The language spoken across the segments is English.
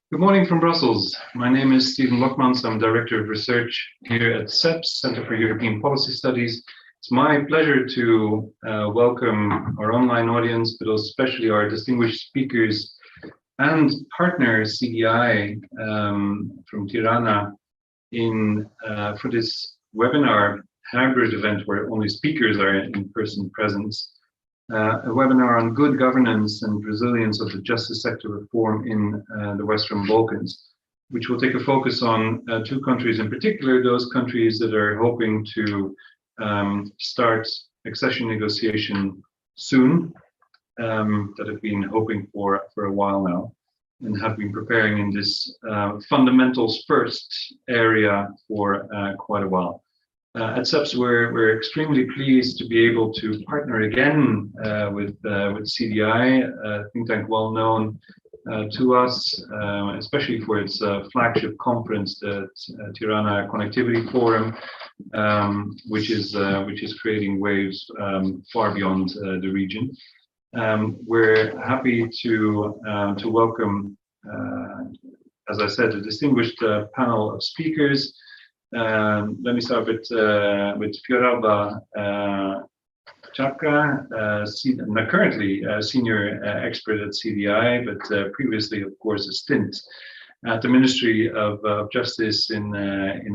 Good morning from Brussels. My name is Steven Lokmans. I'm Director of Research here at CEPS, Center for European Policy Studies. It's my pleasure to welcome our online audience, but especially our distinguished speakers and partner CDI from Tirana for this webinar hybrid event where only speakers are in person presence. A webinar on good governance and resilience of the justice sector reform in the Western Balkans, which will take a focus on two countries in particular, those countries that are hoping to start accession negotiation soon, that have been hoping for a while now, and have been preparing in this fundamentals first area for quite a while. At CEPS, we're extremely pleased to be able to partner again with CDI, a think tank well known to us, especially for its flagship conference, the Tirana Connectivity Forum, which is creating waves far beyond the region. We're happy to welcome, as I said, a distinguished panel of speakers. Let me start with Fioralba Čapka, currently a senior expert at CDI, but previously, of course, a stint at the Ministry of Justice in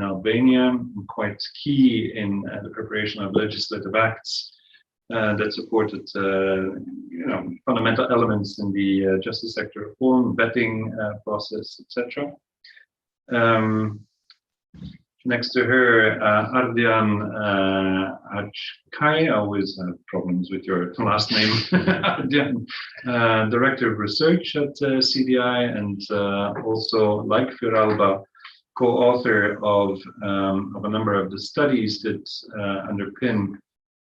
Albania, quite key in the preparation of legislative acts that supported fundamental elements in the justice sector reform, vetting process, etc. Next to her, Ardian Hachkai, I always have problems with your last name, Ardian, Director of Research at CDI, and also, like Fioralba, co-author of a number of the studies that underpin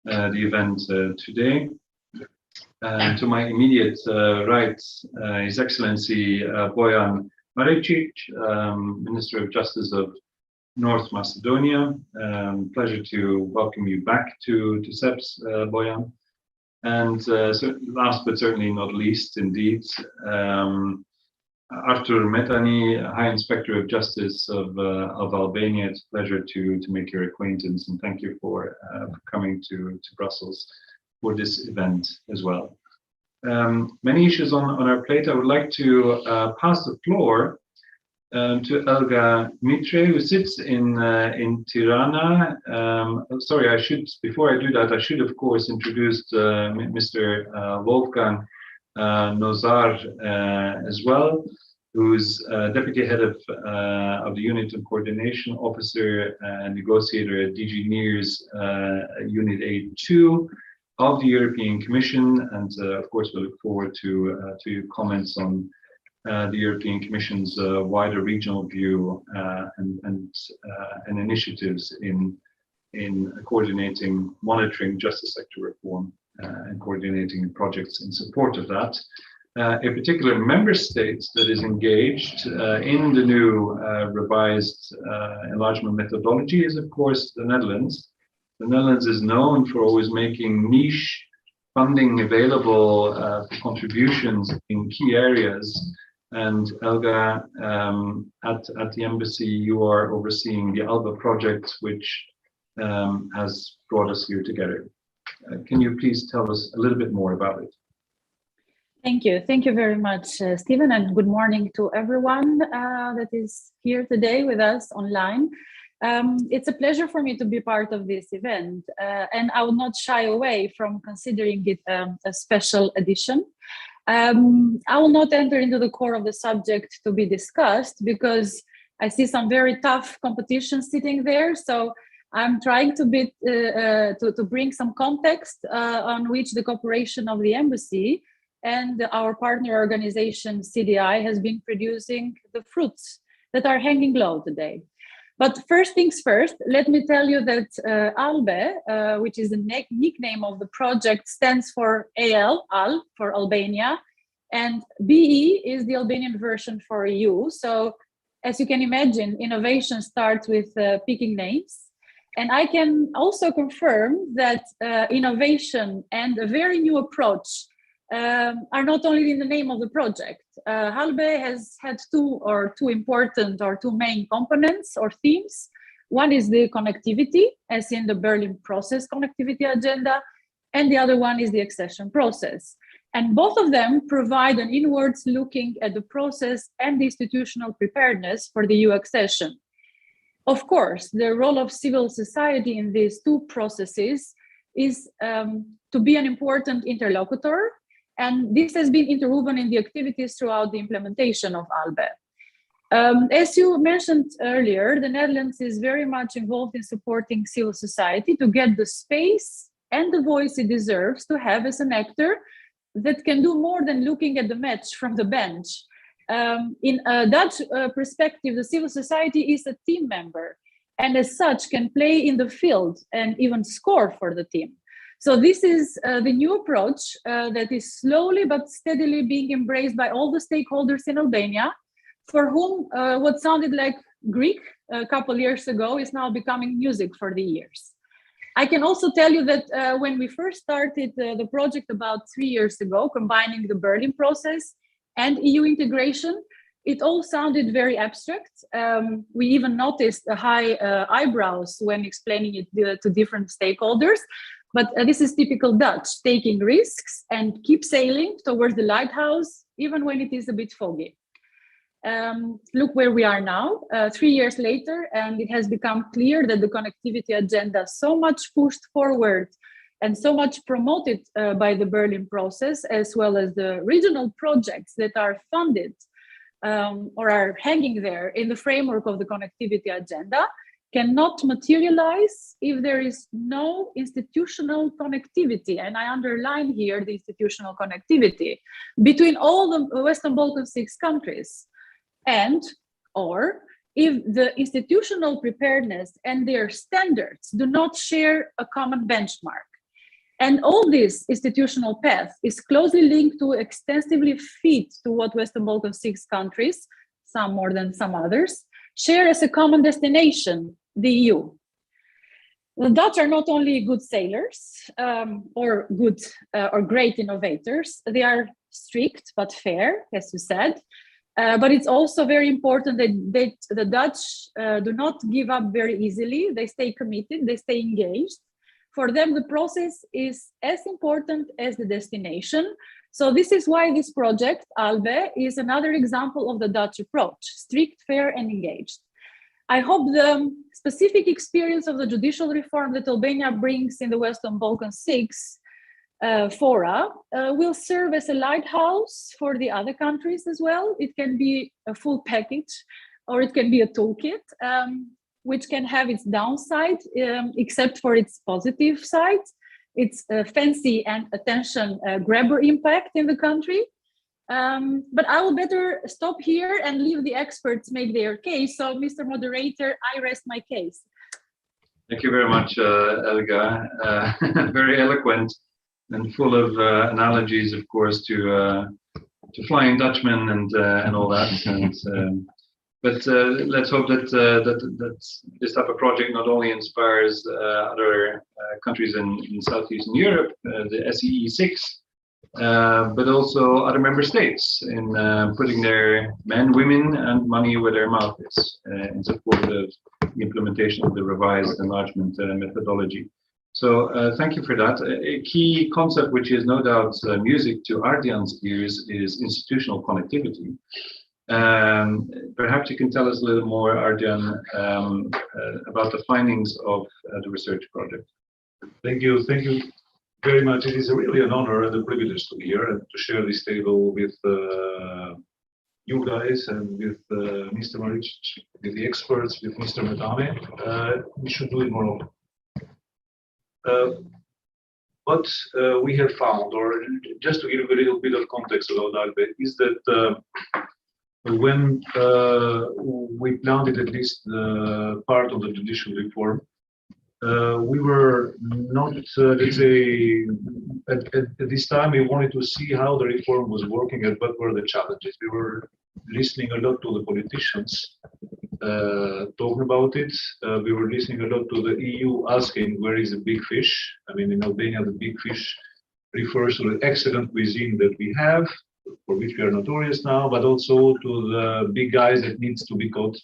the event today. And to my immediate right, His Excellency Bojan Maričić, Minister of Justice of North Macedonia. Pleasure to welcome you back to CEPS, Bojan. And so last but certainly not least, indeed, Artur Metani, High Inspector of Justice of Albania. It's a pleasure to make your acquaintance, and thank you for coming to Brussels for this event as well. Many issues on our plate. I would like to pass the floor to Elga Mitre, who sits in Tirana. Sorry, before I do that, I should of course introduce Mr. Wolfgang Nozar as well, who's Deputy Head of the Unit and Coordination Officer and Negotiator at DG NIR's Unit A2 of the European Commission, and of course we look forward to your comments on the European Commission's wider regional view and initiatives in coordinating, monitoring justice sector reform and coordinating projects in support of that. A particular member state that is engaged in the new revised enlargement methodology is, of course, the Netherlands. The Netherlands is known for always making niche funding available for contributions in key areas. And Elga, at the embassy, you are overseeing the Albe project, which has brought us here together. Can you please tell us a little bit more about it? Thank you. Thank you very much, Stephen, and good morning to everyone that is here today with us online. It's a pleasure for me to be part of this event, and I will not shy away from considering it a special edition. I will not enter into the core of the subject to be discussed because I see some very tough competition sitting there. So I'm trying to bring some context on which the cooperation of the embassy and our partner organization CDI has been producing the fruits that are hanging low today. But first things first, let me tell you that Albe, which is the nickname of the project, stands for Al for Albania, and BE is the Albanian version for EU. So as you can imagine, innovation starts with picking names. And I can also confirm that innovation and a very new approach are not only in the name of the project. Albe has had two main components or themes. One is the connectivity, as in the Berlin process connectivity agenda, and the other one is the accession process. And both of them provide an inwards looking at the process and the institutional preparedness for the EU accession. Of course, the role of civil society in these two processes is to be an important interlocutor, and this has been interwoven in the activities throughout the implementation of Albe. As you mentioned earlier, the Netherlands is very much involved in supporting civil society to get the space and the voice it deserves to have as an actor that can do more than looking at the match from the bench. In a Dutch perspective, the civil society is a team member and as such can play in the field and even score for the team. So this is the new approach that is slowly but steadily being embraced by all the stakeholders in Albania, for whom what sounded like Greek a couple years ago is now becoming music for the ears. I can also tell you that when we first started the project about 3 years ago, combining the Berlin process and EU integration, it all sounded very abstract. We even noticed the high eyebrows when explaining it to different stakeholders. But this is typical Dutch, taking risks and keep sailing towards the lighthouse, even when it is a bit foggy. Look where we are now, 3 years later, and it has become clear that the connectivity agenda, so much pushed forward and so much promoted by the Berlin process, as well as the regional projects that are funded or are hanging there in the framework of the connectivity agenda, cannot materialize if there is no institutional connectivity. And I underline here the institutional connectivity between all the Western Balkans 6 countries. And or if the institutional preparedness and their standards do not share a common benchmark. And all this institutional path is closely linked to extensively fit to what Western Balkans 6 countries, some more than some others, share as a common destination, the EU. The Dutch are not only good sailors or great innovators, they are strict but fair, as you said. But it's also very important that the Dutch do not give up very easily. They stay committed, they stay engaged. For them, the process is as important as the destination. So this is why this project, Albe, is another example of the Dutch approach, strict, fair, and engaged. I hope the specific experience of the judicial reform that Albania brings in the Western Balkans 6 fora will serve as a lighthouse for the other countries as well. It can be a full package, or it can be a toolkit, which can have its downside, except for its positive side, its fancy and attention grabber impact in the country. But I will better stop here and leave the experts make their case. So, Mr. Moderator, I rest my case. Thank you very much, Elga. Very eloquent and full of analogies, of course, to Flying Dutchman and all that. But let's hope that this type of project not only inspires other countries in Southeastern Europe, the SEE 6, but also other member states in putting their men, women, and money where their mouth is in support of the implementation of the revised enlargement methodology. So thank you for that. A key concept, which is no doubt music to Ardian's ears, is institutional connectivity. Perhaps you can tell us a little more, Ardian, about the findings of the research project. Thank you very much. It is really an honor and a privilege to be here and to share this table with you guys and with Mr. Maric, with the experts, with Mr. Medame. We should do it more often. What we have found, or just to give you a little bit of context about Albe, is that when we planted at least part of the judicial reform, we were not, let's say, at this time, we wanted to see how the reform was working and what were the challenges. We were listening a lot to the politicians talking about it. We were listening a lot to the EU asking, where is the big fish? I mean, in Albania, the big fish refers to the excellent cuisine that we have, for which we are notorious now, but also to the big guys that needs to be caught,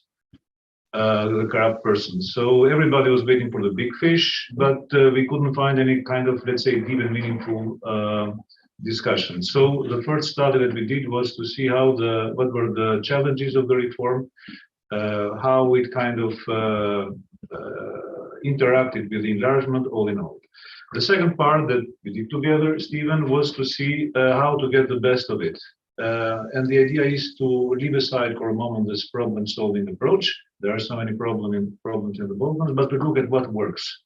the corrupt persons. So everybody was waiting for the big fish, but we couldn't find any kind of, let's say, deep and meaningful discussion. So the first study that we did was to see what were the challenges of the reform, how it kind of interacted with the enlargement, all in all. The second part that we did together, Stephen, was to see how to get the best of it. And the idea is to leave aside for a moment this problem-solving approach. There are so many problems in the Balkans, but to look at what works.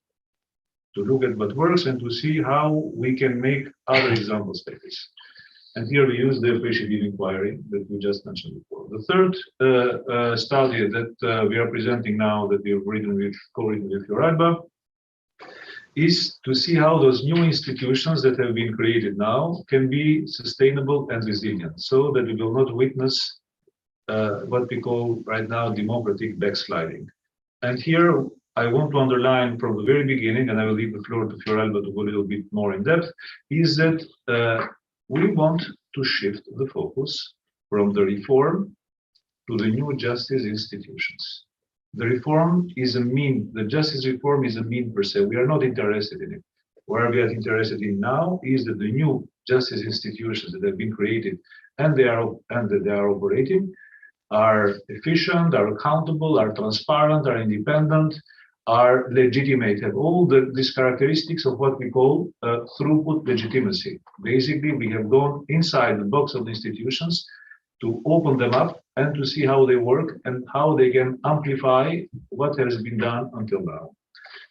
To look at what works and to see how we can make other examples like this. And here we use the appreciative inquiry that we just mentioned before. The third study that we are presenting now, that we have co-written with Albe, is to see how those new institutions that have been created now can be sustainable and resilient, so that we will not witness what we call right now democratic backsliding. And here I want to underline from the very beginning, and I will leave the floor to Fiorello to go a little bit more in depth, is that we want to shift the focus from the reform to the new justice institutions. The reform is a mean, the justice reform is a mean per se. We are not interested in it. What we are interested in now is that the new justice institutions that have been created and that they are operating are efficient, are accountable, are transparent, are independent, are legitimate, have all these characteristics of what we call throughput legitimacy. Basically, we have gone inside the box of the institutions to open them up and to see how they work and how they can amplify what has been done until now.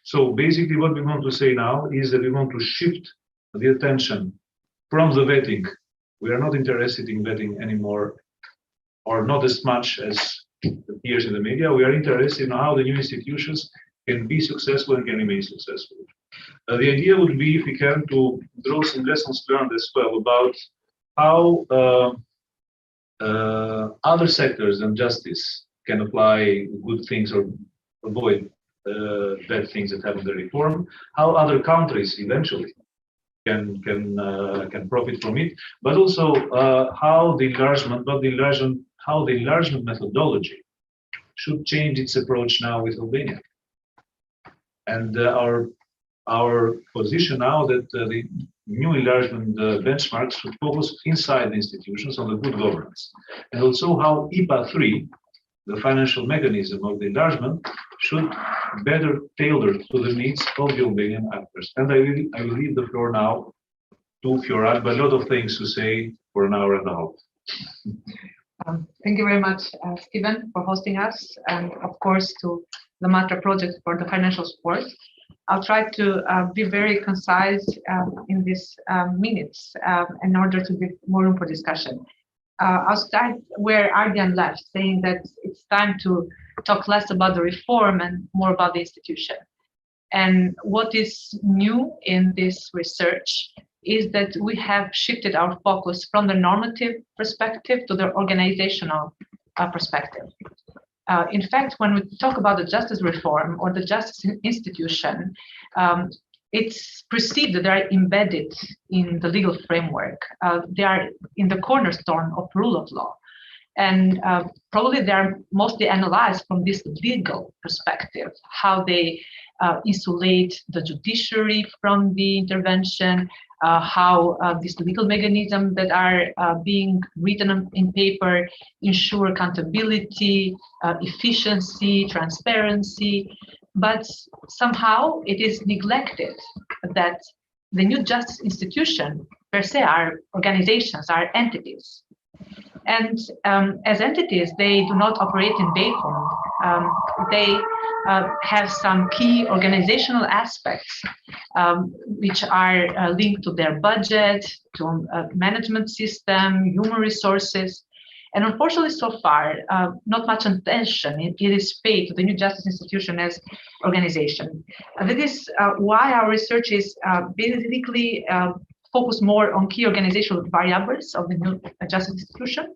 So basically what we want to say now is that we want to shift the attention from the vetting. We are not interested in vetting anymore, or not as much as appears in the media. We are interested in how the new institutions can be successful and can remain successful. The idea would be, if we can, to draw some lessons learned as well about how other sectors than justice can apply good things or avoid bad things that happen in the reform, how other countries eventually can profit from it, but also how the enlargement methodology should change its approach now with Albania. And our position now that the new enlargement benchmarks should focus inside the institutions on the good governance, and also how IPA 3, the financial mechanism of the enlargement, should better tailor to the needs of the Albanian actors. And I will leave the floor now to Fiorello, but a lot of things to say for an hour and a half. Thank you very much, Stephen, for hosting us, and of course to the MATRA project for the financial support. I'll try to be very concise in these minutes in order to give more room for discussion. I'll start where Ardian left, saying that it's time to talk less about the reform and more about the institution. And what is new in this research is that we have shifted our focus from the normative perspective to the organizational perspective. In fact, when we talk about the justice reform or the justice institution, it's perceived that they are embedded in the legal framework. They are in the cornerstone of rule of law. And probably they are mostly analyzed from this legal perspective, how they insulate the judiciary from the intervention, how these legal mechanisms that are being written in paper ensure accountability, efficiency, transparency, but somehow it is neglected that the new justice institution per se are organizations, are entities. And as entities, they do not operate in vacuum. They have some key organizational aspects which are linked to their budget, to management system, human resources. And unfortunately, so far, not much attention it is paid to the new justice institution as organization. That is why our research is basically focused more on key organizational variables of the new justice institution,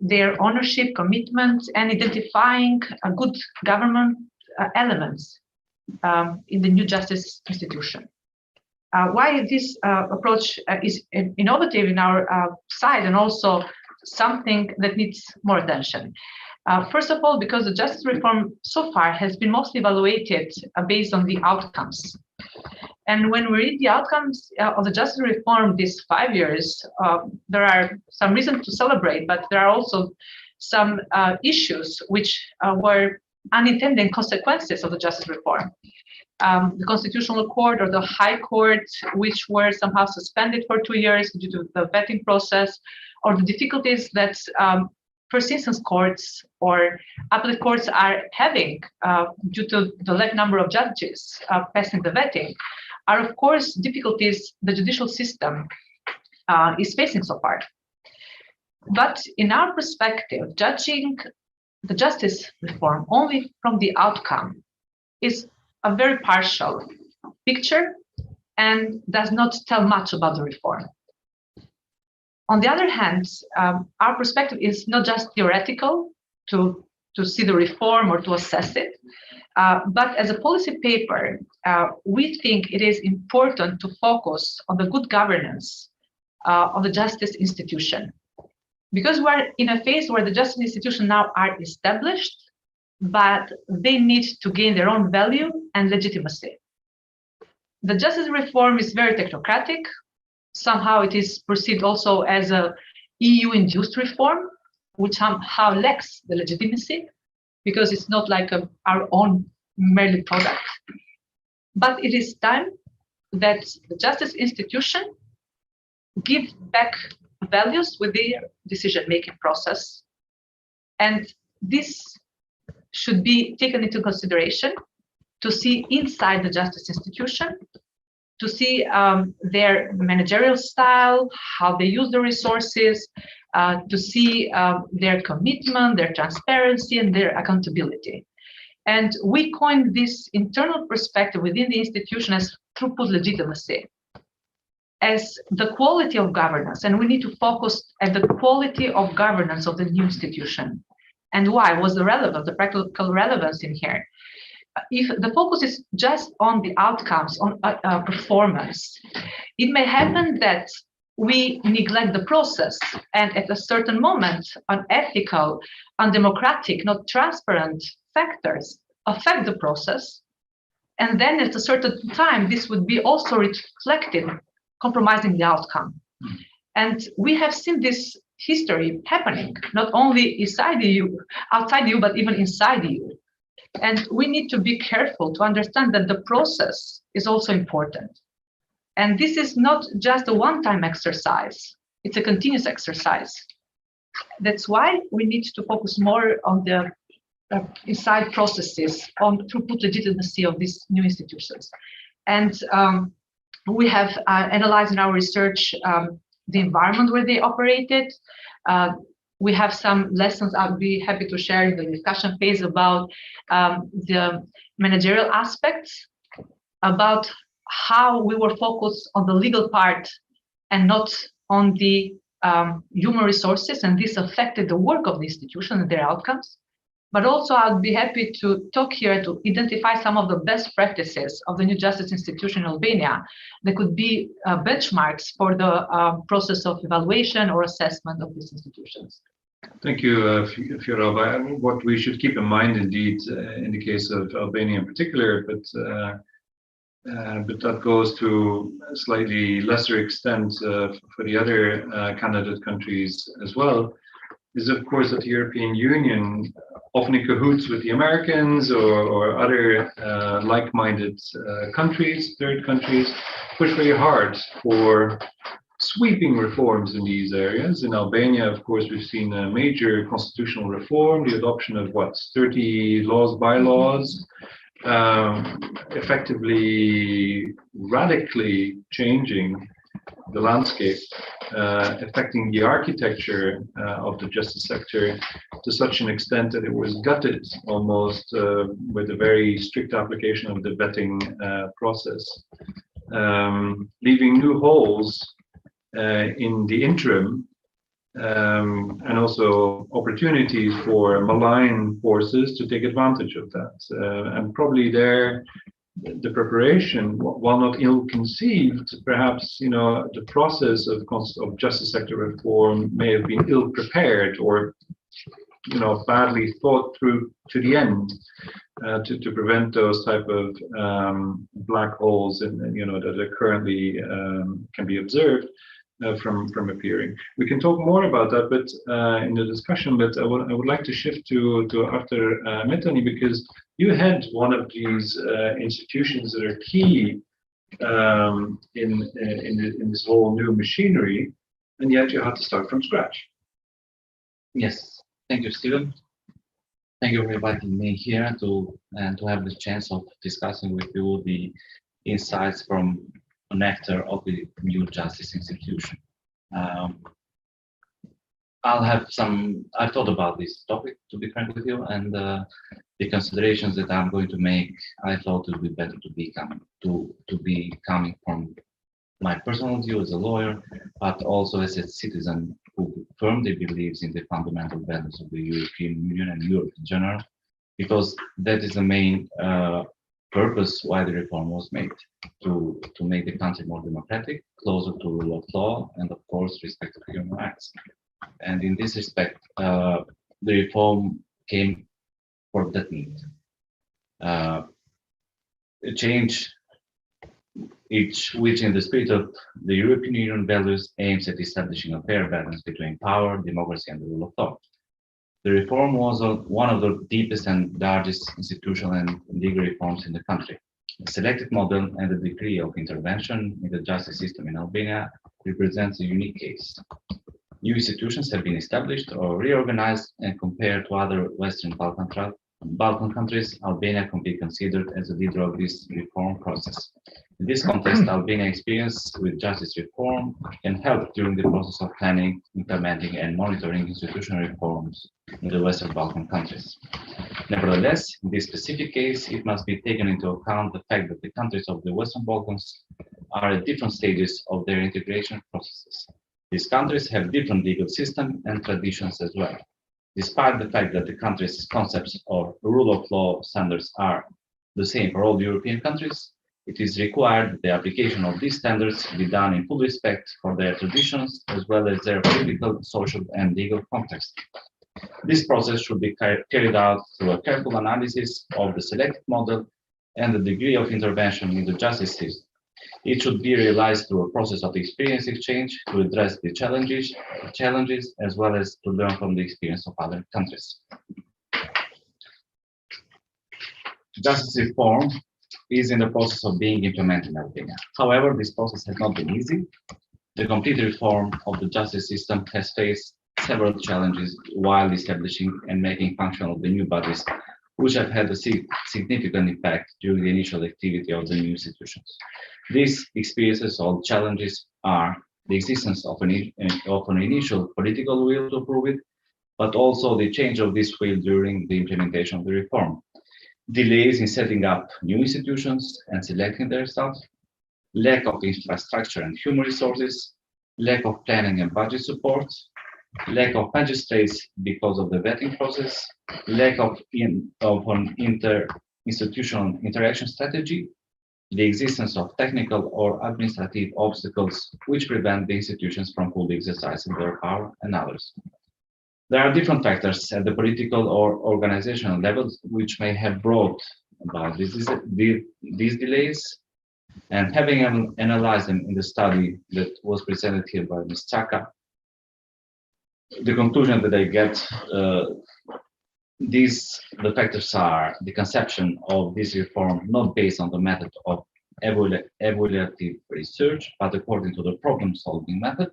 their ownership, commitment, and identifying good government elements in the new justice institution. Why this approach is innovative in our side, and also something that needs more attention. First of all, because the justice reform so far has been mostly evaluated based on the outcomes. And when we read the outcomes of the justice reform these 5 years, there are some reasons to celebrate, but there are also some issues which were unintended consequences of the justice reform. The Constitutional Court or the High Court, which were somehow suspended for 2 years due to the vetting process, or the difficulties that first instance courts or appellate courts are having due to the large number of judges passing the vetting, are of course difficulties the judicial system is facing so far. But in our perspective, judging the justice reform only from the outcome is a very partial picture and does not tell much about the reform. On the other hand, our perspective is not just theoretical to see the reform or to assess it, but as a policy paper, we think it is important to focus on the good governance of the justice institution. Because we're in a phase where the justice institution now are established, but they need to gain their own value and legitimacy. The justice reform is very technocratic. Somehow it is perceived also as a EU-induced reform, which somehow lacks the legitimacy because it's not like our own merely product. But it is time that the justice institution give back values with their decision-making process. And this should be taken into consideration to see inside the justice institution, to see their managerial style, how they use the resources, to see their commitment, their transparency, and their accountability. And we coined this internal perspective within the institution as throughput legitimacy, as the quality of governance. And we need to focus at the quality of governance of the new institution. And why was the relevance, the practical relevance in here? If the focus is just on the outcomes, on performance, it may happen that we neglect the process, and at a certain moment, unethical, undemocratic, not transparent factors affect the process. And then at a certain time, this would be also reflected, compromising the outcome. And we have seen this history happening, not only inside the EU, outside the EU, but even inside the EU. And we need to be careful to understand that the process is also important. And this is not just a one-time exercise, it's a continuous exercise. That's why we need to focus more on the inside processes, on throughput legitimacy of these new institutions. And we have analyzed in our research the environment where they operated. We have some lessons I'll be happy to share in the discussion phase about the managerial aspects, about how we were focused on the legal part and not on the human resources, and this affected the work of the institution and their outcomes. But also I'll be happy to talk here to identify some of the best practices of the new justice institution in Albania that could be benchmarks for the process of evaluation or assessment of these institutions. Thank you, Fiorova. What we should keep in mind, indeed, in the case of Albania in particular, but that goes to a slightly lesser extent for the other candidate countries as well, is of course that the European Union, often in cahoots with the Americans or other like-minded countries, third countries, push very hard for sweeping reforms in these areas. In Albania, of course, we've seen a major constitutional reform, the adoption of 30 laws, bylaws, effectively radically changing the landscape, affecting the architecture of the justice sector to such an extent that it was gutted almost with a very strict application of the vetting process, leaving new holes in the interim, and also opportunities for malign forces to take advantage of that. And probably there, the preparation, while not ill-conceived, perhaps the process of justice sector reform may have been ill-prepared or badly thought through to the end to prevent those type of black holes that are currently can be observed from appearing. We can talk more about that, but in the discussion. But I would like to shift to Arthur Metani, because you had one of these institutions that are key in this whole new machinery, and yet you had to start from scratch. Yes, thank you, Stephen. Thank you for inviting me here to have the chance of discussing with you the insights from an actor of the new justice institution. I've thought about this topic, to be frank with you, and the considerations that I'm going to make, I thought it would be better to be coming from my personal view as a lawyer, but also as a citizen who firmly believes in the fundamental values of the European Union and Europe in general, because that is the main purpose why the reform was made, to make the country more democratic, closer to rule of law, and of course respect for human rights. And in this respect, the reform came for that need. A change which in the spirit of the European Union values aims at establishing a fair balance between power, democracy, and the rule of law. The reform was one of the deepest and largest institutional and legal reforms in the country. The selected model and the degree of intervention in the justice system in Albania represents a unique case. New institutions have been established or reorganized, and compared to other Western Balkan countries, Albania can be considered as a leader of this reform process. In this context, Albania's experience with justice reform can help during the process of planning, implementing, and monitoring institutional reforms in the Western Balkan countries. Nevertheless, in this specific case, it must be taken into account the fact that the countries of the Western Balkans are at different stages of their integration processes. These countries have different legal systems and traditions as well. Despite the fact that the country's concepts of rule of law standards are the same for all European countries, it is required that the application of these standards be done in full respect for their traditions as well as their political, social, and legal context. This process should be carried out through a careful analysis of the selected model and the degree of intervention in the justice system. It should be realized through a process of experience exchange to address the challenges as well as to learn from the experience of other countries. Justice reform is in the process of being implemented in Albania. However, this process has not been easy. The complete reform of the justice system has faced several challenges while establishing and making functional the new bodies, which have had a significant impact during the initial activity of the new institutions. These experiences or challenges are the existence of an initial political will to approve it, but also the change of this will during the implementation of the reform, delays in setting up new institutions and selecting their staff, lack of infrastructure and human resources, lack of planning and budget support, lack of magistrates because of the vetting process, lack of an inter-institutional interaction strategy, the existence of technical or administrative obstacles which prevent the institutions from fully exercising their power, and others. There are different factors at the political or organizational levels which may have brought about these delays, and having analyzed them in the study that was presented here by Ms. Chaka, the conclusion that I get, the factors are the conception of this reform not based on the method of evaluative research, but according to the problem-solving method,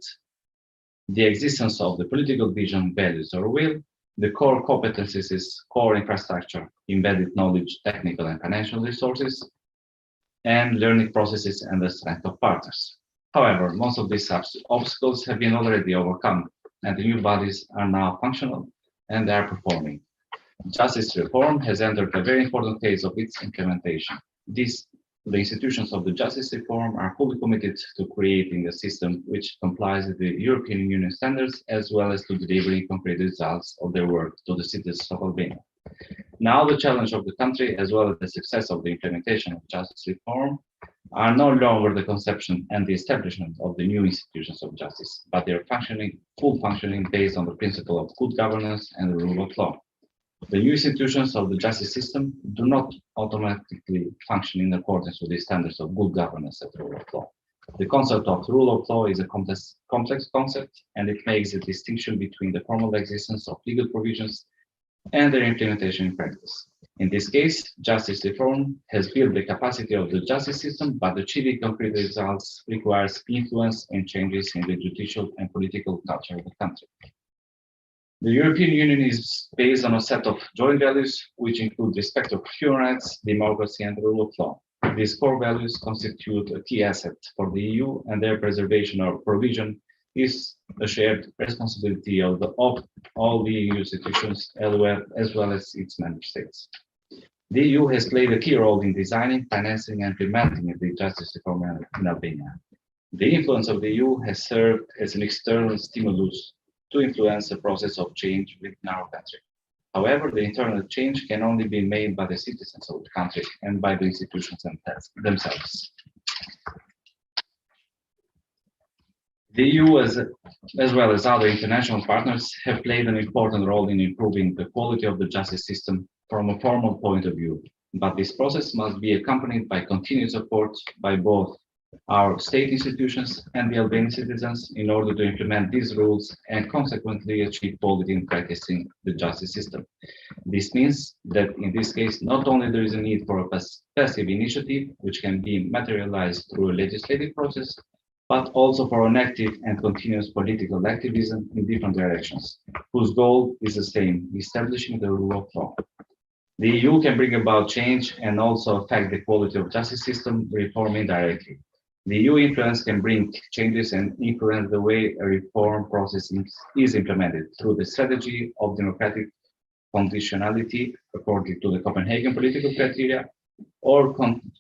the existence of the political vision, values, or will, the core competencies, core infrastructure, embedded knowledge, technical and financial resources, and learning processes and the strength of partners. However, most of these obstacles have been already overcome, and the new bodies are now functional and they are performing. Justice reform has entered a very important phase of its implementation. The institutions of the justice reform are fully committed to creating a system which complies with the European Union standards as well as to delivering concrete results of their work to the citizens of Albania. Now the challenge of the country, as well as the success of the implementation of justice reform, are no longer the conception and the establishment of the new institutions of justice, but their full functioning based on the principle of good governance and the rule of law. The new institutions of the justice system do not automatically function in accordance with the standards of good governance and rule of law. The concept of rule of law is a complex concept, and it makes a distinction between the formal existence of legal provisions and their implementation in practice. In this case, justice reform has built the capacity of the justice system, but achieving concrete results requires influence and changes in the judicial and political culture of the country. The European Union is based on a set of joint values, which include respect of human rights, democracy, and the rule of law. These core values constitute a key asset for the EU, and their preservation or provision is a shared responsibility of all the EU institutions, as well as its member states. The EU has played a key role in designing, financing, and implementing the justice reform in Albania. The influence of the EU has served as an external stimulus to influence the process of change within our country. However, the internal change can only be made by the citizens of the country and by the institutions themselves. The EU, as well as other international partners, have played an important role in improving the quality of the justice system from a formal point of view, but this process must be accompanied by continued support by both our state institutions and the Albanian citizens in order to implement these rules and consequently achieve quality in practicing the justice system. This means that in this case, not only there is a need for a passive initiative, which can be materialized through a legislative process, but also for an active and continuous political activism in different directions, whose goal is the same, establishing the rule of law. The EU can bring about change and also affect the quality of justice system reform indirectly. The EU influence can bring changes and influence the way a reform process is implemented through the strategy of democratic conditionality according to the Copenhagen political criteria or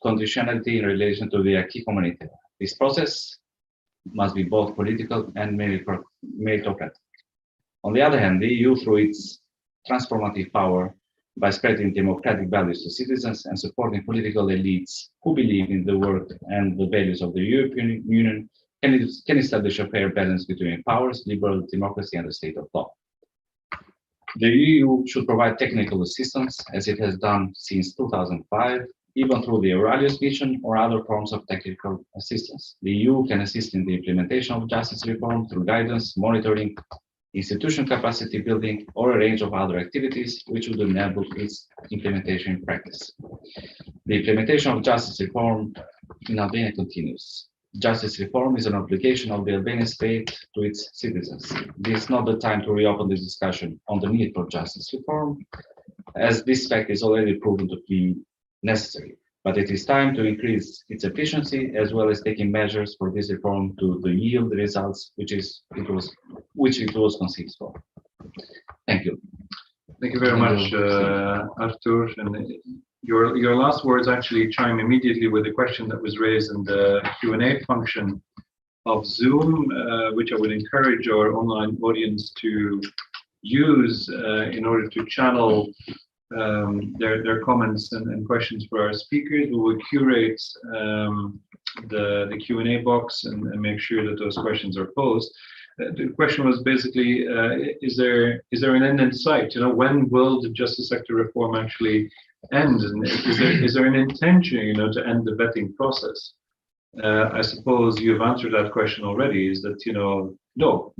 conditionality in relation to the acquis communautaire. This process must be both political and meritocratic. On the other hand, the EU, through its transformative power, by spreading democratic values to citizens and supporting political elites who believe in the work and the values of the European Union, can establish a fair balance between powers, liberal democracy, and the state of law. The EU should provide technical assistance, as it has done since 2005, even through the Aurelius mission or other forms of technical assistance. The EU can assist in the implementation of justice reform through guidance, monitoring, institution capacity building, or a range of other activities which would enable its implementation in practice. The implementation of justice reform in Albania continues. Justice reform is an obligation of the Albanian state to its citizens. This is not the time to reopen the discussion on the need for justice reform, as this fact is already proven to be necessary. But it is time to increase its efficiency, as well as taking measures for this reform to yield the results which it was conceived for. Thank you. Thank you very much, Artur. And your last words actually chime immediately with the question that was raised in the Q&A function of Zoom, which I would encourage our online audience to use in order to channel their comments and questions for our speakers. We will curate the Q&A box and make sure that those questions are posed. The question was basically, is there an end in sight? You know, when will the justice sector reform actually end? And is there an intention, you know, to end the vetting process? I suppose you've answered that question already. Is that, you know, no,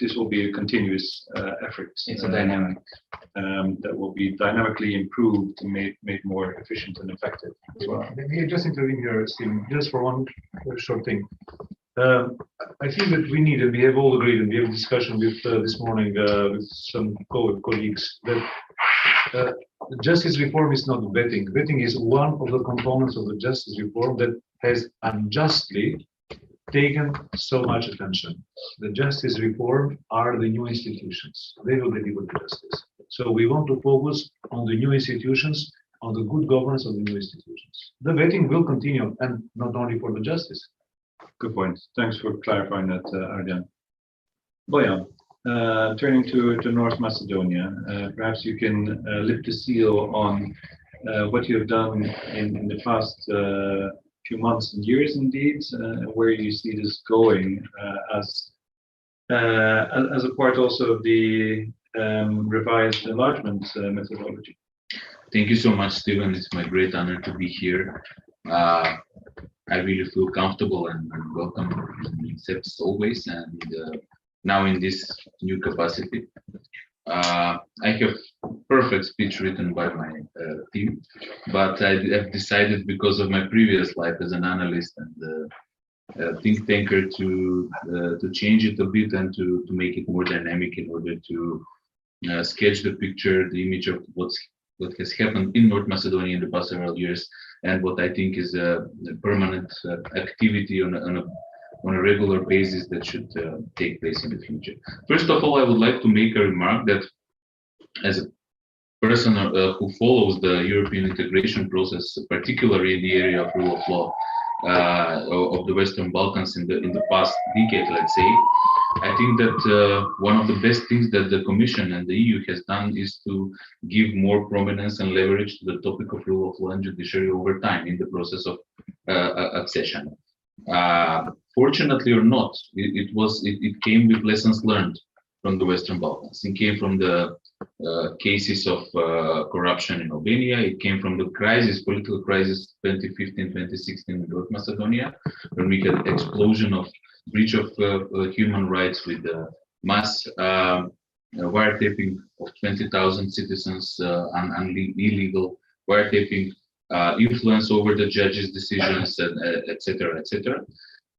this will be a continuous effort. It's a dynamic that will be dynamically improved and made more efficient and effective as well. Maybe just intervene here, Steve, just for one short thing. I think that we need, and we have all agreed, and we have a discussion with this morning with some colleagues, that justice reform is not vetting. Vetting is one of the components of the justice reform that has unjustly taken so much attention. The justice reform are the new institutions. They will deliver justice. So we want to focus on the new institutions, on the good governance of the new institutions. The vetting will continue, and not only for the justice. Good point. Thanks for clarifying that, Arjan. Bojan. turning to North Macedonia, perhaps you can lift the seal on what you have done in the past few months and years, indeed, where you see this going as a part also of the revised enlargement methodology. Thank you so much, Stephen. It's my great honor to be here. I really feel comfortable and welcome, as always, and now in this new capacity. I have perfect speech written by my team, but I have decided, because of my previous life as an analyst and think tanker, to change it a bit and to make it more dynamic in order to sketch the picture, the image of what has happened in North Macedonia in the past several years, and what I think is a permanent activity on a regular basis that should take place in the future. First of all, I would like to make a remark that, as a person who follows the European integration process, particularly in the area of rule of law of the Western Balkans in the past decade, let's say, I think that one of the best things that the Commission and the EU has done is to give more prominence and leverage to the topic of rule of law and judiciary over time in the process of accession. Fortunately or not, it came with lessons learned from the Western Balkans. It came from the cases of corruption in Albania. It came from the political crisis 2015-2016 in North Macedonia, when we had explosion of breach of human rights with mass wiretapping of 20,000 citizens, illegal wiretapping, influence over the judges' decisions, etc., etc.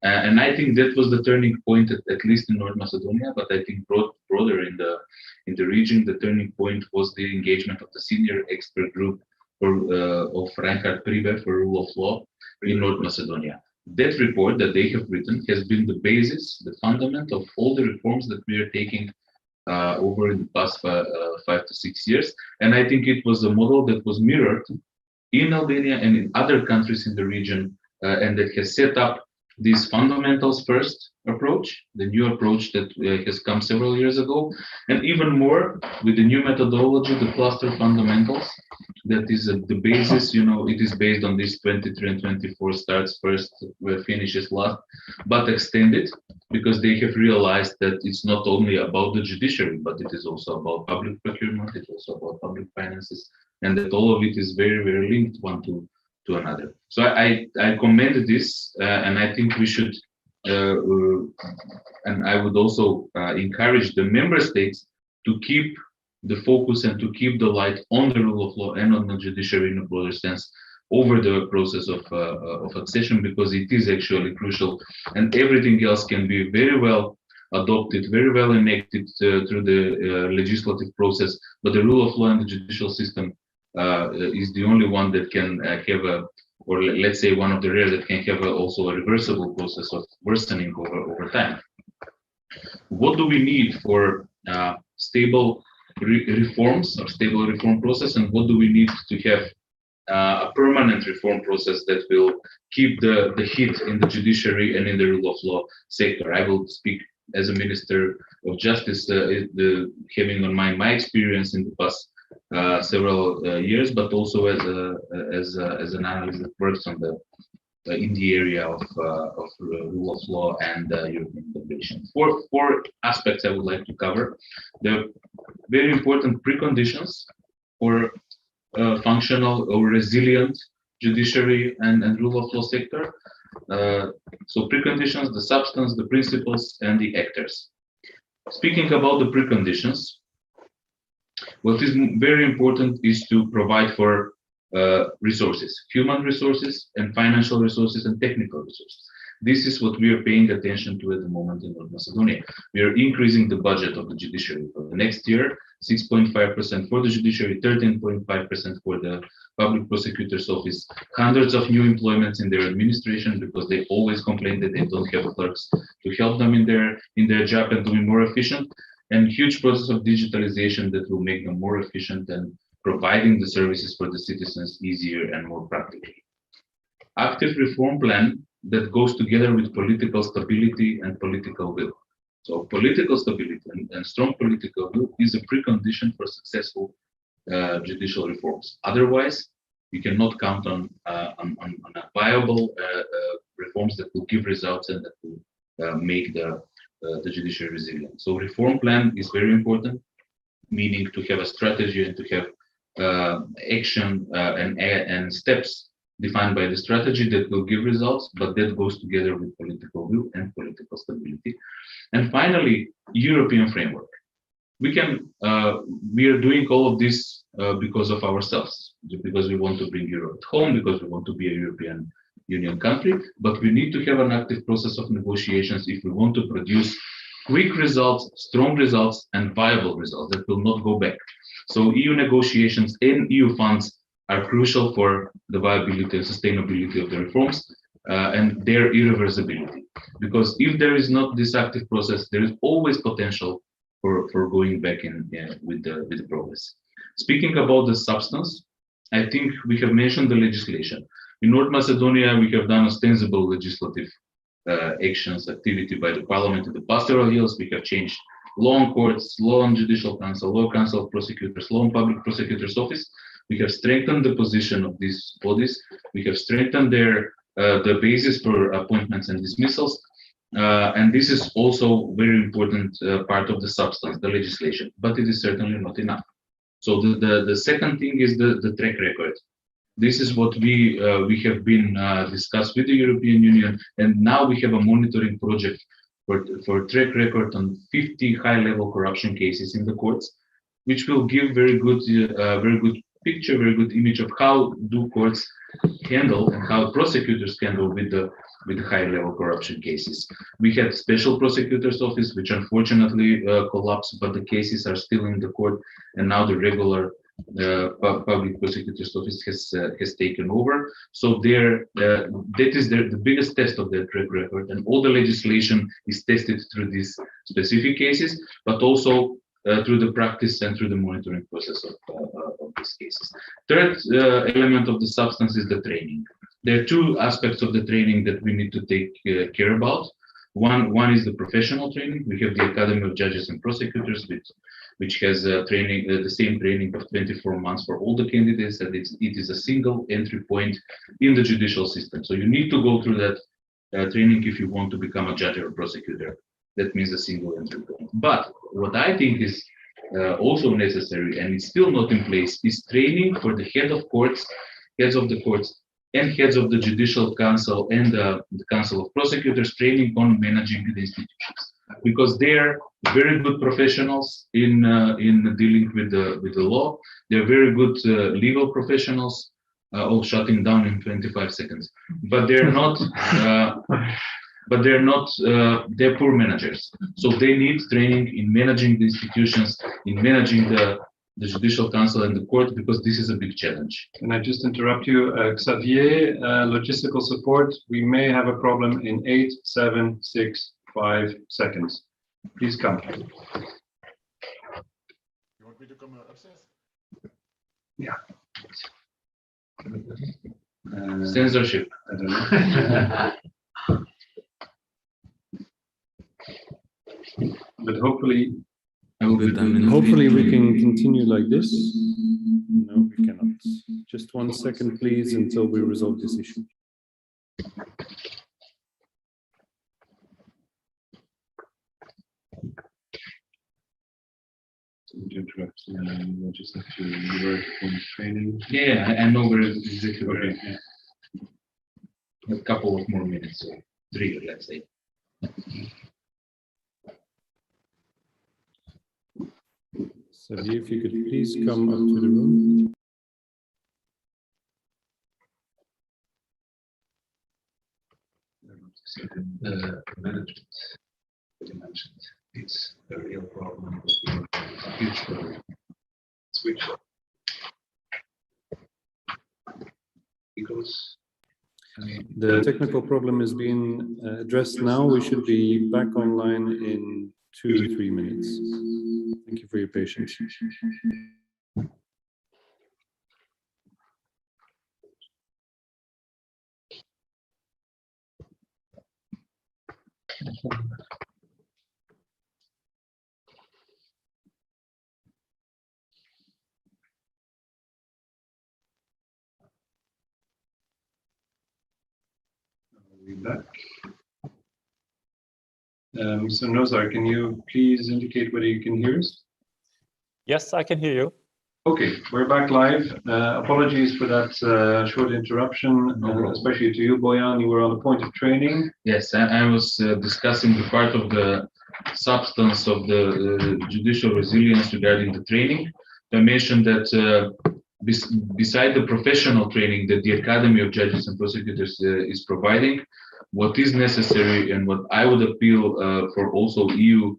And I think that was the turning point, at least in North Macedonia, but I think broader in the region, the turning point was the engagement of the senior expert group of Reinhard Priebe for rule of law in North Macedonia. That report that they have written has been the basis, the fundament of all the reforms that we are taking over the past 5 to 6 years. And I think it was a model that was mirrored in Albania and in other countries in the region, and that has set up this fundamentals first approach, the new approach that has come several years ago, and even more with the new methodology, the cluster fundamentals, that is the basis. It is based on this 23 and 24 starts first, finishes last, but extended, because they have realized that it's not only about the judiciary, but it is also about public procurement, it's also about public finances, and that all of it is very, very linked one to another. So I commend this, and I think we should, and I would also encourage the member states to keep the focus and to keep the light on the rule of law and on the judiciary in a broader sense over the process of accession, because it is actually crucial, and everything else can be very well adopted, very well enacted through the legislative process, but the rule of law and the judicial system is the only one that can have or let's say one of the rare that can have also a reversible process of worsening over time. What do we need for stable reforms or stable reform process, and what do we need to have a permanent reform process that will keep the heat in the judiciary and in the rule of law sector? I will speak as a Minister of Justice, having on mind my experience in the past several years, but also as an analyst that works on in the area of rule of law and European integration. Four aspects I would like to cover. The very important preconditions for functional or resilient judiciary and rule of law sector. So preconditions, the substance, the principles, and the actors. Speaking about the preconditions, what is very important is to provide for resources, human resources and financial resources and technical resources. This is what we are paying attention to at the moment in North Macedonia. We are increasing the budget of the judiciary for the next year, 6.5% for the judiciary, 13.5% for the public prosecutor's office, hundreds of new employments in their administration, because they always complain that they don't have clerks to help them in their job and to be more efficient, and huge process of digitalization that will make them more efficient and providing the services for the citizens easier and more practically. Active reform plan that goes together with political stability and political will. So political stability and strong political will is a precondition for successful judicial reforms. Otherwise, you cannot count on a viable reforms that will give results and that will make the judiciary resilient. So reform plan is very important, meaning to have a strategy and to have action and steps defined by the strategy that will give results, but that goes together with political will and political stability. And finally, European framework. We are doing all of this because of ourselves, because we want to bring Europe at home, because we want to be a European Union country, but we need to have an active process of negotiations if we want to produce quick results, strong results, and viable results that will not go back. So EU negotiations and EU funds are crucial for the viability and sustainability of the reforms and their irreversibility. Because if there is not this active process, there is always potential for going back in with the progress. Speaking about the substance, I think we have mentioned the legislation. In North Macedonia, we have done ostensible legislative actions, activity by the parliament in the pastoral years. We have changed law on courts, law on judicial council, law council of prosecutors, law on public prosecutor's office. We have strengthened the position of these bodies. We have strengthened the basis for appointments and dismissals. And this is also very important part of the substance, the legislation, but it is certainly not enough. So the second thing is the track record. This is what we have been discussed with the European Union, and now we have a monitoring project for track record on 50 high-level corruption cases in the courts, which will give very good picture, very good image of how do courts handle and how prosecutors handle with the high-level corruption cases. We had special prosecutor's office, which unfortunately collapsed, but the cases are still in the court, and now the regular public prosecutor's office has taken over. So that is the biggest test of their track record, and all the legislation is tested through these specific cases, but also through the practice and through the monitoring process of these cases. Third element of the substance is the training. There are two aspects of the training that we need to take care about. One is the professional training. We have the Academy of Judges and Prosecutors, which has training, the same training of 24 months for all the candidates, and it is a single entry point in the judicial system. So you need to go through that training if you want to become a judge or a prosecutor. That means a single entry point. But what I think is also necessary, and it's still not in place, is training for the heads of the courts, and heads of the Judicial Council and the Council of Prosecutors, training on managing the institutions, because they're very good professionals in dealing with the law. They're very good legal professionals. All shutting down in 25 seconds, but they're not. They're poor managers. So they need training in managing the institutions, in managing the Judicial Council and the court, because this is a big challenge. Can I just interrupt you? Xavier, logistical support, we may have a problem in 8, 7, 6, 5 seconds. Please come. You want me to come upstairs? Yeah. Censorship. I don't know. But hopefully, hopefully we can continue like this. No, we cannot. Just 1 second, please, until we resolve this issue. to interrupt, we'll just have to revert from training. Yeah, I know where exactly where. Okay, yeah. A couple of more minutes, so 3, let's say. Xavier, if you could please come up to the room. Management, as you mentioned, it's a real problem, a huge problem. Switch. Because The technical problem is being addressed now. We should be back online in 2 to 3 minutes. Thank you for your patience. We'll be back. So Nozar, can you please indicate whether you can hear us? Yes, I can hear you. Okay, we're back live. Apologies for that short interruption, especially to you, Boyan. You were on the point of training. Yes, I was discussing the part of the substance of the judicial resilience regarding the training. I mentioned that beside the professional training that the Academy of Judges and Prosecutors is providing, what is necessary and what I would appeal for also EU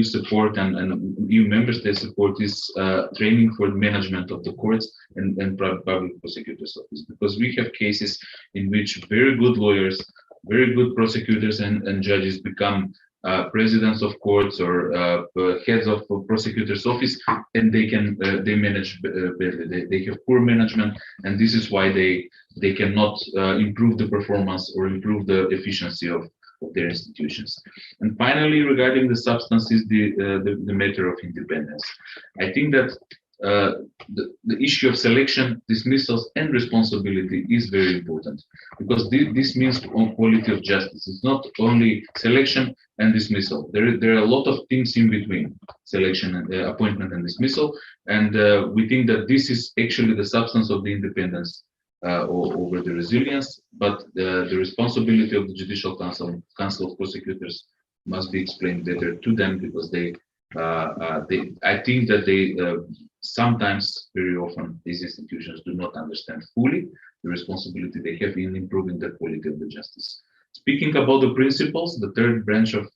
support and EU member state support is training for management of the courts and public prosecutors office, because we have cases in which very good lawyers, very good prosecutors and judges become presidents of courts or heads of prosecutors office, and they manage badly. They have poor management, and this is why they cannot improve the performance or improve the efficiency of their institutions. And finally, regarding the substance is the matter of independence. I think that the issue of selection, dismissals, and responsibility is very important, because this means on quality of justice. It's not only selection and dismissal. There are a lot of things in between selection and appointment and dismissal, and we think that this is actually the substance of the independence over the resilience, but the responsibility of the Judicial Council of Prosecutors must be explained better to them, because I think that they sometimes, very often, these institutions do not understand fully the responsibility they have in improving the quality of the justice. Speaking about the principles, the third branch of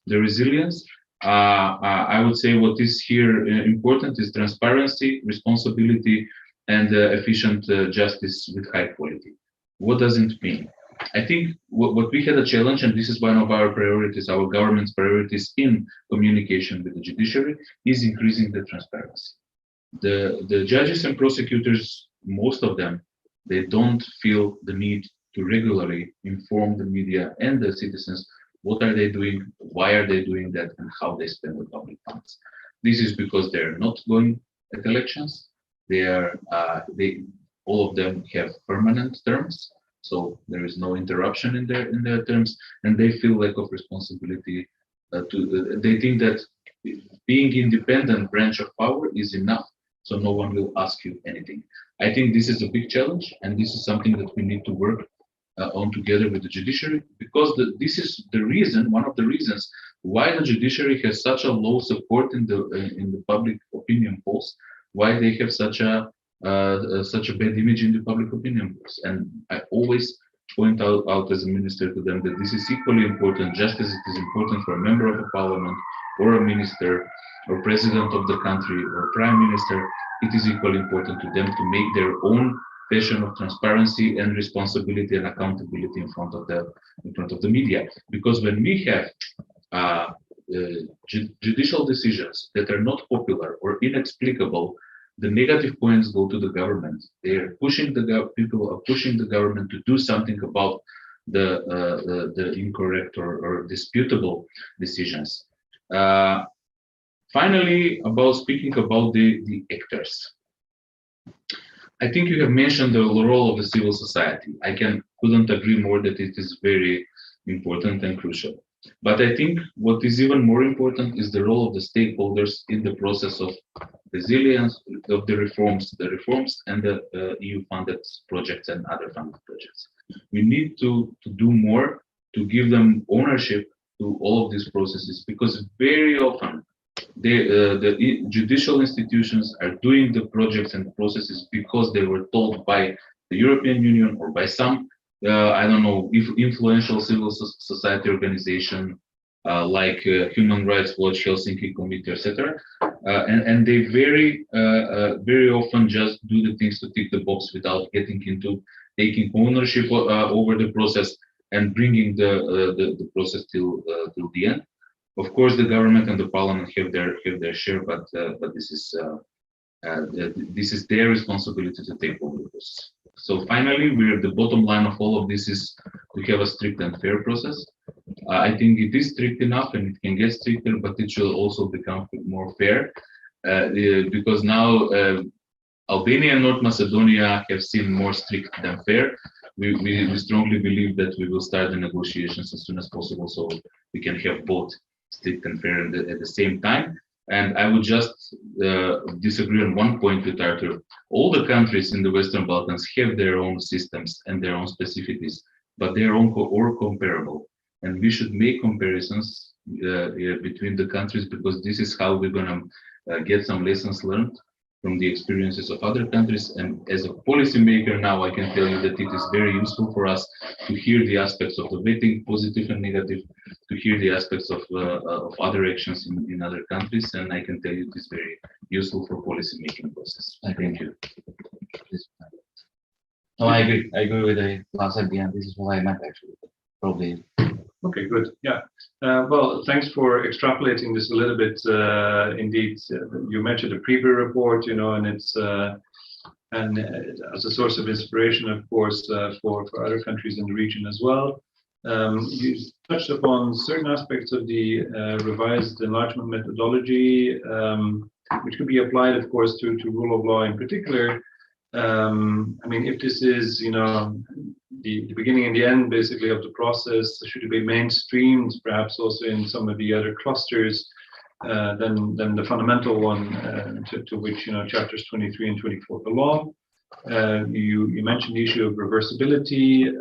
the resilience, I would say what is here important is transparency, responsibility, and efficient justice with high quality. What does it mean? I think what we had a challenge, and this is one of our priorities, our government's priorities in communication with the judiciary, is increasing the transparency. The judges and prosecutors, most of them, they don't feel the need to regularly inform the media and the citizens what are they doing, why are they doing that, and how they spend the public funds. This is because they're not going at elections. All of them have permanent terms, so there is no interruption in their terms, and they feel lack of responsibility. They think that being independent branch of power is enough, so no one will ask you anything. I think this is a big challenge, and this is something that we need to work on together with the judiciary, because this is the reason, one of the reasons why the judiciary has such a low support in the public opinion polls, why they have such a bad image in the public opinion polls. And I always point out as a minister to them that this is equally important, just as it is important for a member of a parliament or a minister or president of the country or prime minister. It is equally important to them to make their own passion of transparency and responsibility and accountability in front of the media. Because when we have judicial decisions that are not popular or inexplicable, the negative points go to the government. They are pushing people are pushing the government to do something about the incorrect or disputable decisions. Finally, speaking about the actors. I think you have mentioned the role of the civil society. I couldn't agree more that it is very important and crucial. But I think what is even more important is the role of the stakeholders in the process of resilience, of the reforms and the EU-funded projects and other funded projects. We need to do more to give them ownership to all of these processes, because very often the judicial institutions are doing the projects and the processes because they were told by the European Union or by some influential civil society organization like Human Rights Watch, Helsinki Committee, etc. And they very often just do the things to tick the box without getting into taking ownership over the process and bringing the process till the end. Of course, the government and the parliament have their share, but this is their responsibility to take over this. So finally, the bottom line of all of this is to have a strict and fair process. I think it is strict enough, and it can get stricter, but it should also become more fair, because now Albania and North Macedonia have seen more strict than fair. we strongly believe that we will start the negotiations as soon as possible, so we can have both strict and fair at the same time. And I would just disagree on one point with Arthur. All the countries in the Western Balkans have their own systems and their own specificities, but they are all comparable. And we should make comparisons between the countries, because this is how we're going to get some lessons learned from the experiences of other countries. And as a policymaker now, I can tell you that it is very useful for us to hear the aspects of the vetting, positive and negative, to hear the aspects of other actions in other countries. And I can tell you it is very useful for policymaking process. Thank you. No, I agree. I agree with the last at the end. This is what I meant actually. Probably. Okay, good. Yeah. Well, thanks for extrapolating this a little bit. Indeed, you mentioned the Priebe report, you know, and it's as a source of inspiration, of course, for other countries in the region as well. You touched upon certain aspects of the revised enlargement methodology, which could be applied, of course, to rule of law in particular. I mean, if this is, you know, the beginning and the end, basically, of the process, should it be mainstreamed, perhaps also in some of the other clusters, than the fundamental one to which, you know, chapters 23 and 24 belong. You mentioned the issue of reversibility,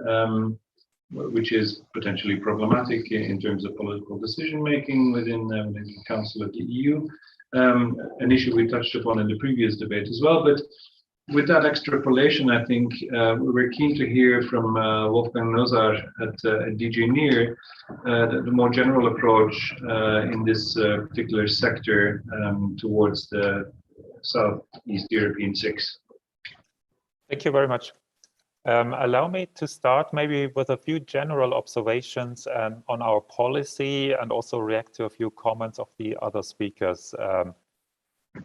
which is potentially problematic in terms of political decision making within the Council of the EU. An issue we touched upon in the previous debate as well, but with that extrapolation, I think we're keen to hear from Wolfgang Nozar at DG NIR, the more general approach in this particular sector towards the Southeast European six. Thank you very much. Allow me to start maybe with a few general observations on our policy and also react to a few comments of the other speakers.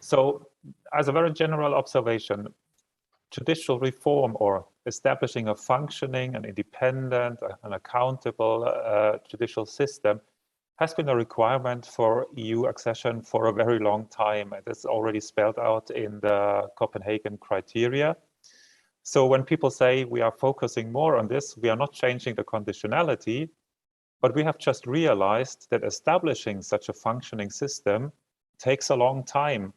So as a very general observation, judicial reform, or establishing a functioning and independent and accountable judicial system, has been a requirement for EU accession for a very long time. It is already spelled out in the Copenhagen criteria. So when people say we are focusing more on this, we are not changing the conditionality, but we have just realized that establishing such a functioning system takes a long time.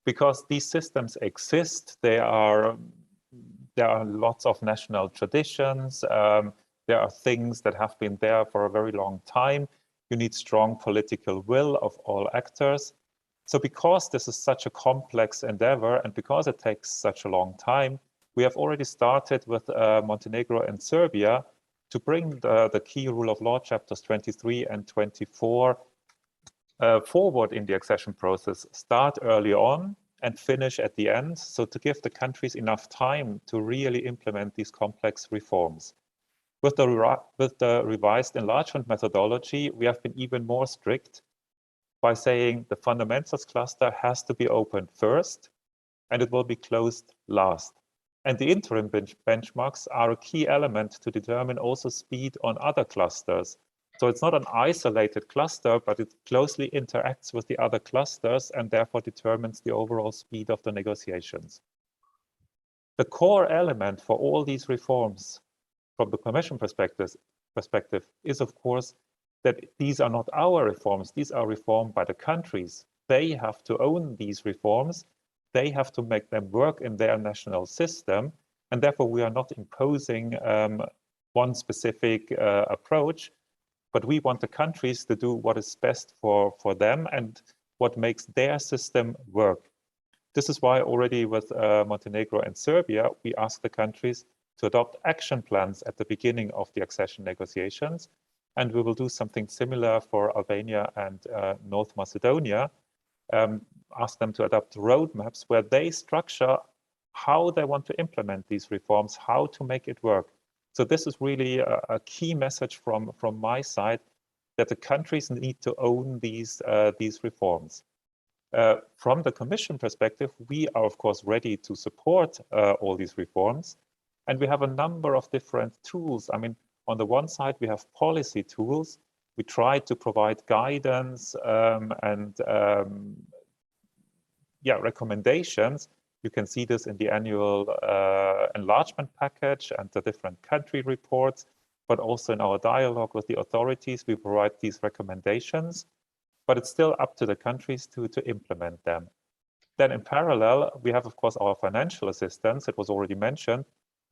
Because these systems exist, there are lots of national traditions. There are things that have been there for a very long time. You need strong political will of all actors. So because this is such a complex endeavor and because it takes such a long time, we have already started with Montenegro and Serbia to bring the key rule of law chapters 23 and 24 forward in the accession process, start early on and finish at the end, so to give the countries enough time to really implement these complex reforms. With the revised enlargement methodology, we have been even more strict by saying the fundamentals cluster has to be opened first and it will be closed last. And the interim benchmarks are a key element to determine also speed on other clusters. So it's not an isolated cluster, but it closely interacts with the other clusters and therefore determines the overall speed of the negotiations. The core element for all these reforms from the Commission perspective is, of course, that these are not our reforms. These are reformed by the countries. They have to own these reforms. They have to make them work in their national system. And therefore, we are not imposing one specific approach. But we want the countries to do what is best for them and what makes their system work. This is why already with Montenegro and Serbia, we ask the countries to adopt action plans at the beginning of the accession negotiations. And we will do something similar for Albania and North Macedonia, ask them to adopt roadmaps where they structure how they want to implement these reforms, how to make it work. So this is really a key message from my side, that the countries need to own these reforms. From the Commission perspective, we are of course ready to support all these reforms, and we have a number of different tools. I mean, on the one side, we have policy tools. We try to provide guidance and recommendations, You can see this in the annual enlargement package and the different country reports, but also in our dialogue with the authorities, we provide these recommendations, but it's still up to the countries to implement them. Then in parallel, we have, of course, our financial assistance. It was already mentioned.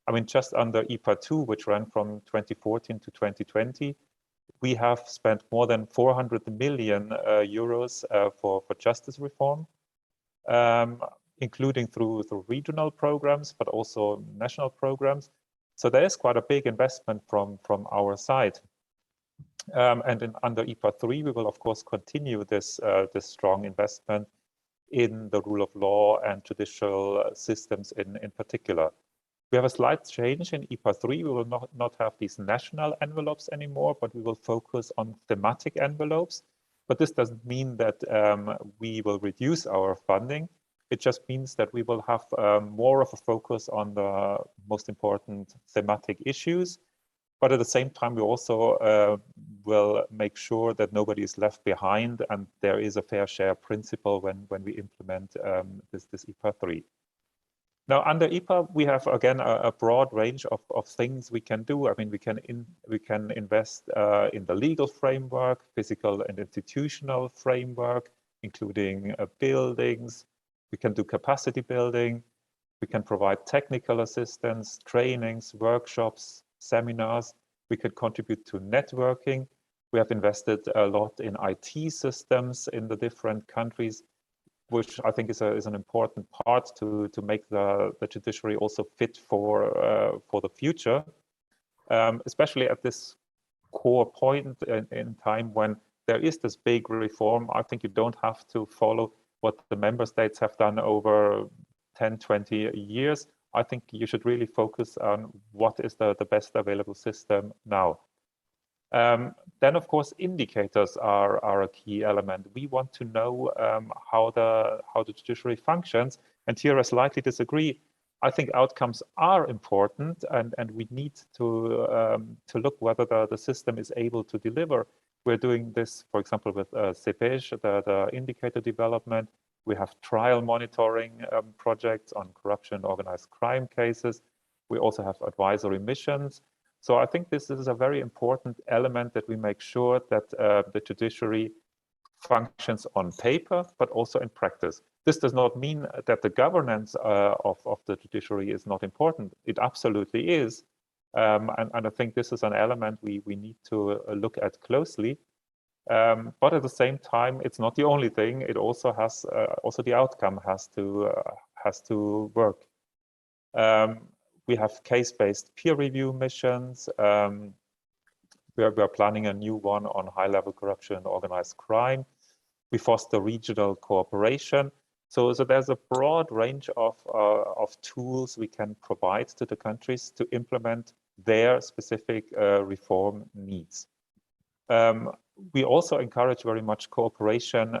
I mean, just under IPA 2, which ran from 2014 to 2020, we have spent more than 400 million euros for justice reform, including through regional programs, but also national programs. So there is quite a big investment from our side. And under IPA 3, we will, of course, continue this strong investment in the rule of law and judicial systems in particular. We have a slight change in IPA 3. We will not have these national envelopes anymore, but we will focus on thematic envelopes. But this doesn't mean that we will reduce our funding. It just means that we will have more of a focus on the most important thematic issues. But at the same time, we also will make sure that nobody is left behind and there is a fair share principle when we implement this IPA 3. Now, under IPA, we have, again, a broad range of things we can do. I mean, we can invest in the legal framework, physical and institutional framework, including buildings. We can do capacity building. We can provide technical assistance, trainings, workshops, seminars. We could contribute to networking. We have invested a lot in IT systems in the different countries, which I think is an important part to make the judiciary also fit for the future, especially at this core point in time when there is this big reform. I think you don't have to follow what the member states have done over 10, 20 years. I think you should really focus on what is the best available system now. Then, of course, indicators are a key element. We want to know how the judiciary functions. And here I slightly disagree. I think outcomes are important, and we need to look whether the system is able to deliver. We're doing this, for example, with CEPEJ, the indicator development. We have trial monitoring projects on corruption and organized crime cases. We also have advisory missions. So I think this is a very important element that we make sure that the judiciary functions on paper, but also in practice. This does not mean that the governance of the judiciary is not important. It absolutely is. And I think this is an element we need to look at closely. But at the same time, it's not the only thing. It also has the outcome has to work. We have case-based peer review missions. We are planning a new one on high-level corruption and organized crime. We foster regional cooperation. So there's a broad range of tools we can provide to the countries to implement their specific reform needs. We also encourage very much cooperation,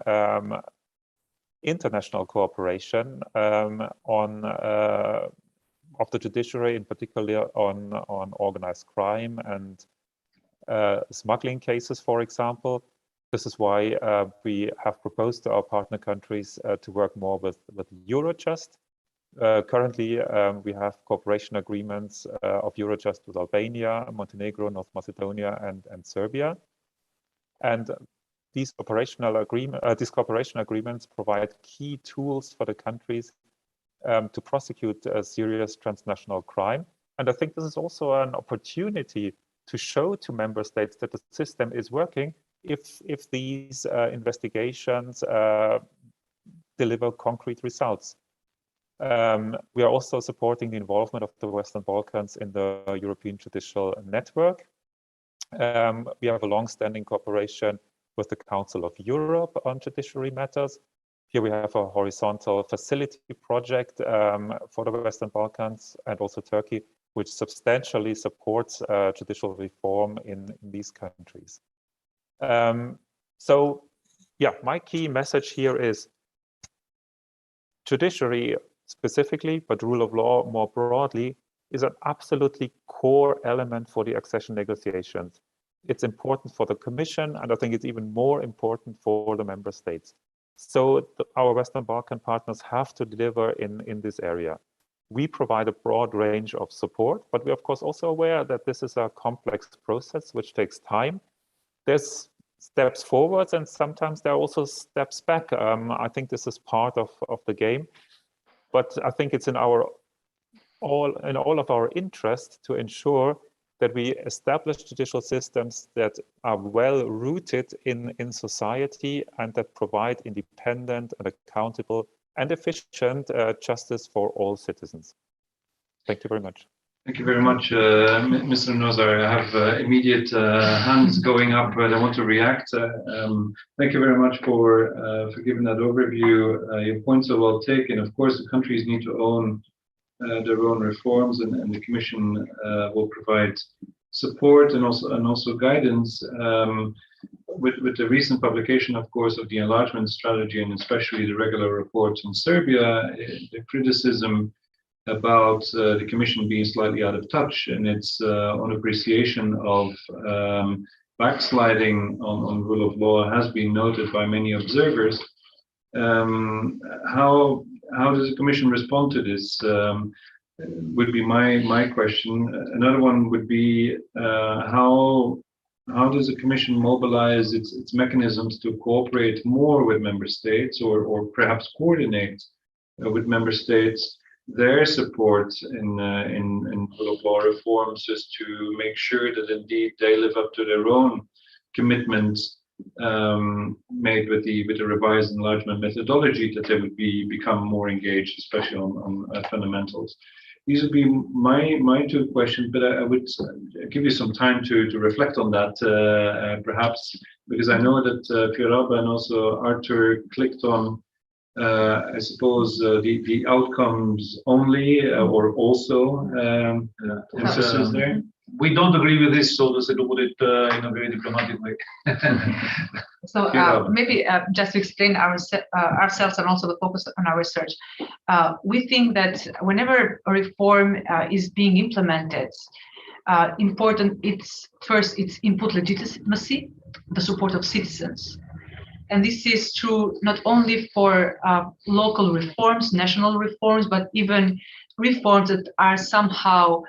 international cooperation of the judiciary, in particular on organized crime and smuggling cases, for example. This is why we have proposed to our partner countries to work more with Eurojust. Currently, we have cooperation agreements of Eurojust with Albania, Montenegro, North Macedonia, and Serbia. And these cooperation agreements provide key tools for the countries to prosecute serious transnational crime. And I think this is also an opportunity to show to member states that the system is working if these investigations deliver concrete results. We are also supporting the involvement of the Western Balkans in the European Judicial Network. We have a long-standing cooperation with the Council of Europe on judiciary matters. Here we have a horizontal facility project for the Western Balkans and also Turkey, which substantially supports judicial reform in these countries. So, yeah, my key message here is judiciary specifically, but rule of law more broadly, is an absolutely core element for the accession negotiations. It's important for the Commission, and I think it's even more important for the member states. So our Western Balkan partners have to deliver in this area. We provide a broad range of support, but we're of course also aware that this is a complex process which takes time. There's steps forwards and sometimes there are also steps back. I think this is part of the game, but I think it's in all of our interest to ensure that we establish judicial systems that are well rooted in society and that provide independent and accountable and efficient justice for all citizens. Thank you very much. Thank you very much, Mr. Nozar. I have immediate hands going up, but I want to react. Thank you very much for giving that overview. Your points are well taken. Of course, the countries need to own their own reforms, and the Commission will provide support and also guidance. With the recent publication, of course, of the enlargement strategy and especially the regular reports on Serbia, the criticism about the Commission being slightly out of touch and its own appreciation of backsliding on rule of law has been noted by many observers. How does the Commission respond to this? Would be my question. Another one would be how does the Commission mobilize its mechanisms to cooperate more with member states, or perhaps coordinate with member states their support in rule of law reforms, just to make sure that indeed they live up to their own commitments made with the revised enlargement methodology, that they would become more engaged, especially on fundamentals. These would be my two questions, but I would give you some time to reflect on that, perhaps, because I know that Fioraba and also Arthur clicked on, I suppose, the outcomes only or also emphasis there. We don't agree with this, so to put it in a very diplomatic way. So maybe just to explain ourselves and also the focus on our research. We think that whenever a reform is being implemented, important, it's input legitimacy, the support of citizens. And this is true not only for local reforms, national reforms, but even reforms that are somehow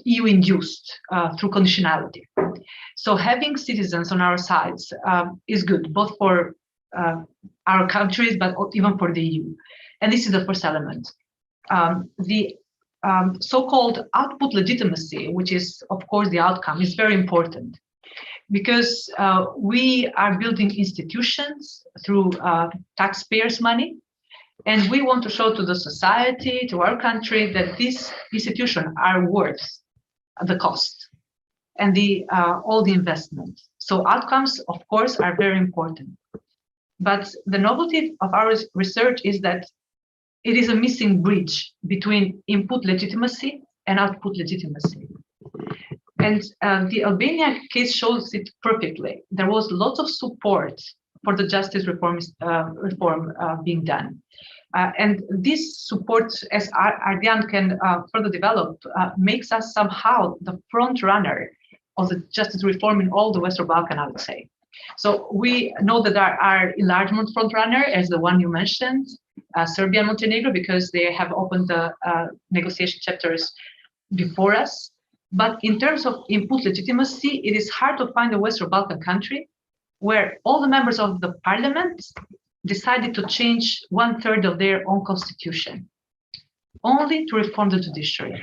EU-induced through conditionality. So having citizens on our sides is good, both for our countries, but even for the EU. And this is the first element. The so-called output legitimacy, which is, of course, the outcome, is very important. Because we are building institutions through taxpayers' money, and we want to show to the society, to our country, that these institutions are worth the cost and all the investment. So outcomes, of course, are very important. But the novelty of our research is that it is a missing bridge between input legitimacy and output legitimacy. And the Albania case shows it perfectly. There was lots of support for the justice reform being done. And this support, as Ardian can further develop, makes us somehow the front runner of the justice reform in all the Western Balkans, I would say. So we know that there are enlargement front runner, as the one you mentioned, Serbia and Montenegro, because they have opened the negotiation chapters before us. But in terms of input legitimacy, it is hard to find a Western Balkan country where all the members of the parliament decided to change 1/3 of their own constitution, only to reform the judiciary.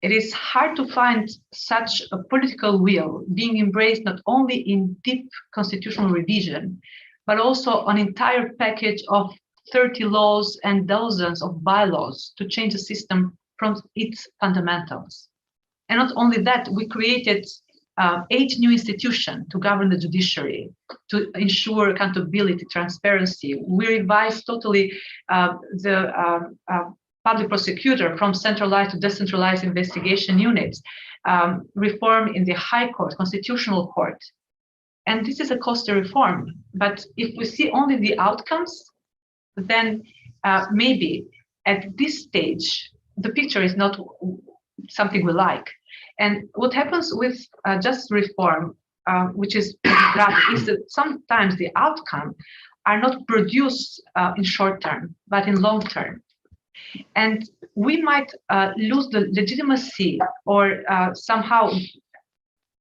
It is hard to find such a political will being embraced not only in deep constitutional revision, but also an entire package of 30 laws and dozens of bylaws to change the system from its fundamentals. And not only that, we created 8 new institutions to govern the judiciary, to ensure accountability, transparency. We revised totally the public prosecutor from centralized to decentralized investigation units, reform in the High Court, Constitutional Court. And this is a costly reform. But if we see only the outcomes, then maybe at this stage, the picture is not something we like. And what happens with justice reform, which is graphic, is that sometimes the outcome are not produced in short term, but in long term. And we might lose the legitimacy or somehow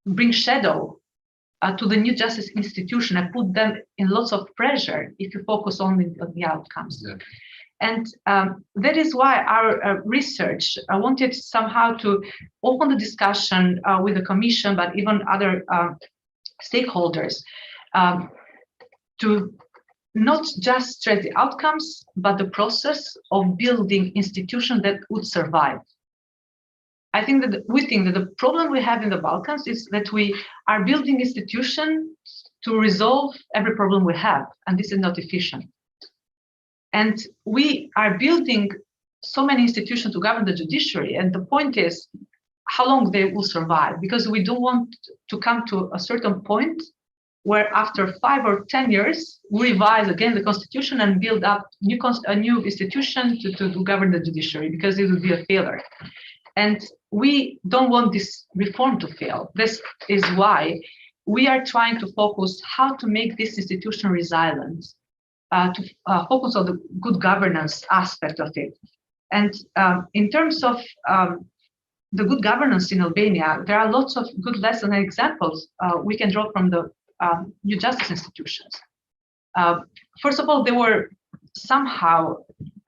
bring shadow to the new justice institution and put them in lots of pressure if you focus only on the outcomes. Yeah. And that is why our research wanted somehow to open the discussion with the Commission, but even other stakeholders, to not just stress the outcomes, but the process of building institutions that would survive. I think that we think that the problem we have in the Balkans is that we are building institutions to resolve every problem we have, and this is not efficient. And we are building so many institutions to govern the judiciary, and the point is how long they will survive, because we don't want to come to a certain point where after 5 or 10 years, we revise again the constitution and build up a new institution to govern the judiciary, because it will be a failure. And we don't want this reform to fail. This is why we are trying to focus how to make this institution resilient, to focus on the good governance aspect of it. And in terms of the good governance in Albania, there are lots of good lessons and examples we can draw from the new justice institutions. First of all, they were somehow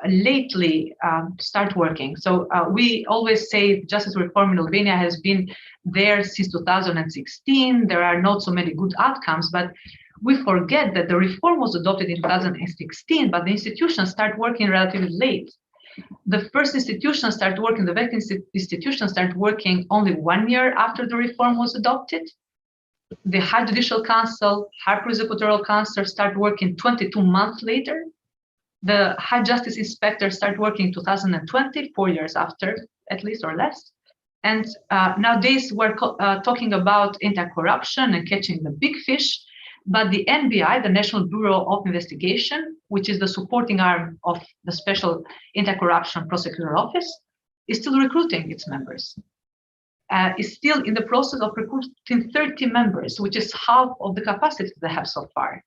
lately start working. So we always say justice reform in Albania has been there since 2016. There are not so many good outcomes, but we forget that the reform was adopted in 2016, but the institutions start working relatively late. The first institution started working, the vetting institution started working only 1 year after the reform was adopted. The High Judicial Council, High Prosecutorial Council started working 22 months later. The High Justice Inspector started working in 2020, 4 years after, at least or less. And nowadays we're talking about anti-corruption and catching the big fish. But the NBI, the National Bureau of Investigation, which is the supporting arm of the Special Anti-Corruption Prosecutor Office, is still recruiting its members. Is still in the process of recruiting 30 members, which is half of the capacity they have so far.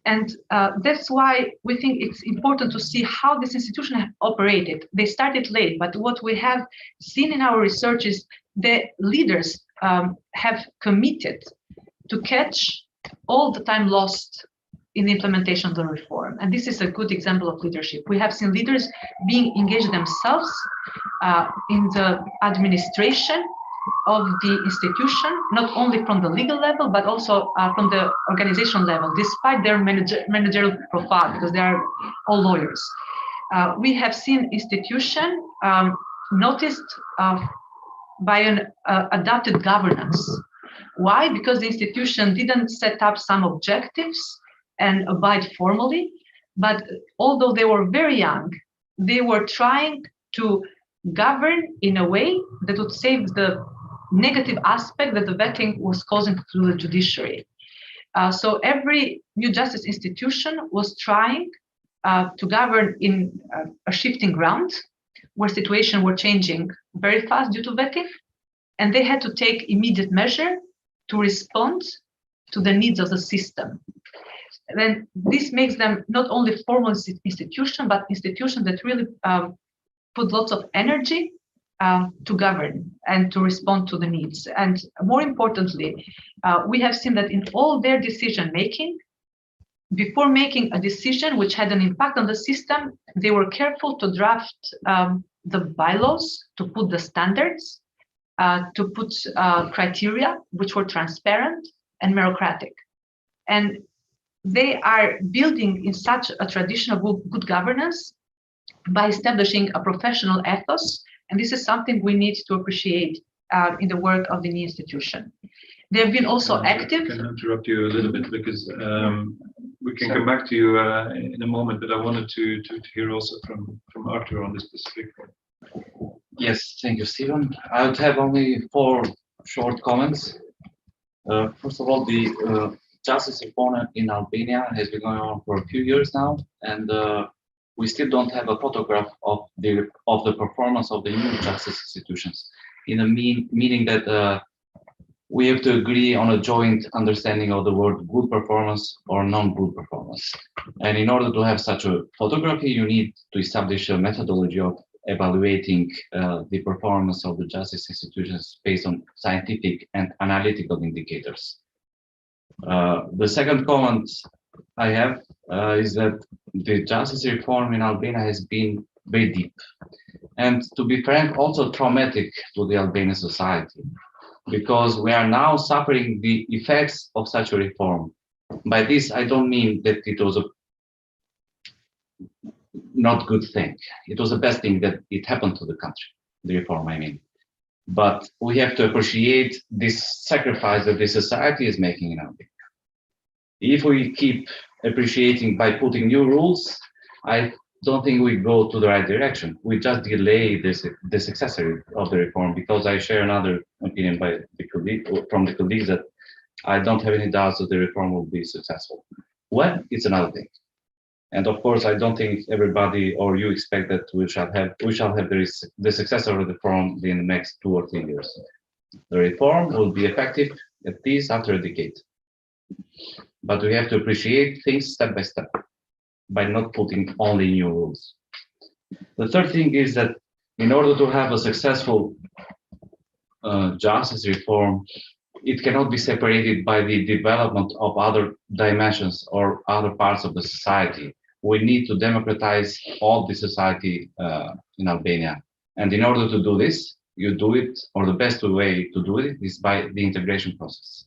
And that's why we think it's important to see how this institution have operated. They started late, but what we have seen in our research is the leaders have committed to catch all the time lost in the implementation of the reform. And this is a good example of leadership. We have seen leaders being engaged themselves in the administration of the institution, not only from the legal level, but also from the organizational level, despite their managerial profile, because they are all lawyers. We have seen institution noticed by an adapted governance. Why? Because the institution didn't set up some objectives and abide formally, but although they were very young, they were trying to govern in a way that would save the negative aspect that the vetting was causing through the judiciary. So every new justice institution was trying to govern in a shifting ground where situations were changing very fast due to vetting, and they had to take immediate measure to respond to the needs of the system. Then this makes them not only formal institution, but institutions that really put lots of energy to govern and to respond to the needs. And more importantly, we have seen that in all their decision making, before making a decision which had an impact on the system, they were careful to draft the bylaws, to put the standards, to put criteria which were transparent and meritocratic. And they are building in such a tradition of good governance by establishing a professional ethos. And this is something we need to appreciate in the work of the new institution. They've been also active. Can I interrupt you a little bit, because we can come back to you in a moment, but I wanted to hear also from Arthur on this specific point. Yes, thank you, Stephen. I would have only 4 short comments. First of all, the justice reform in Albania has been going on for a few years now, and we still don't have a photograph of the performance of the new justice institutions. In a meaning that we have to agree on a joint understanding of the word good performance or non-good performance. And in order to have such a photography, you need to establish a methodology of evaluating the performance of the justice institutions based on scientific and analytical indicators. The second comment I have is that the justice reform in Albania has been very deep, and to be frank, also traumatic to the Albanian society, because we are now suffering the effects of such a reform. By this, I don't mean that it was a not good thing. It was the best thing that it happened to the country, the reform, I mean. But we have to appreciate this sacrifice that the society is making in Albania. If we keep appreciating by putting new rules, I don't think we go to the right direction. We just delay the successor of the reform, because I share another opinion by from the colleagues that I don't have any doubts that the reform will be successful. When? It's another thing. And of course, I don't think everybody or you expect that we shall have the successor of the reform in the next 2 or 3 years. The reform will be effective at least after a decade. But we have to appreciate things step by step by not putting only new rules. The third thing is that in order to have a successful justice reform, it cannot be separated by the development of other dimensions or other parts of the society. We need to democratize all the society in Albania. And in order to do this, you do it, or the best way to do it is by the integration process.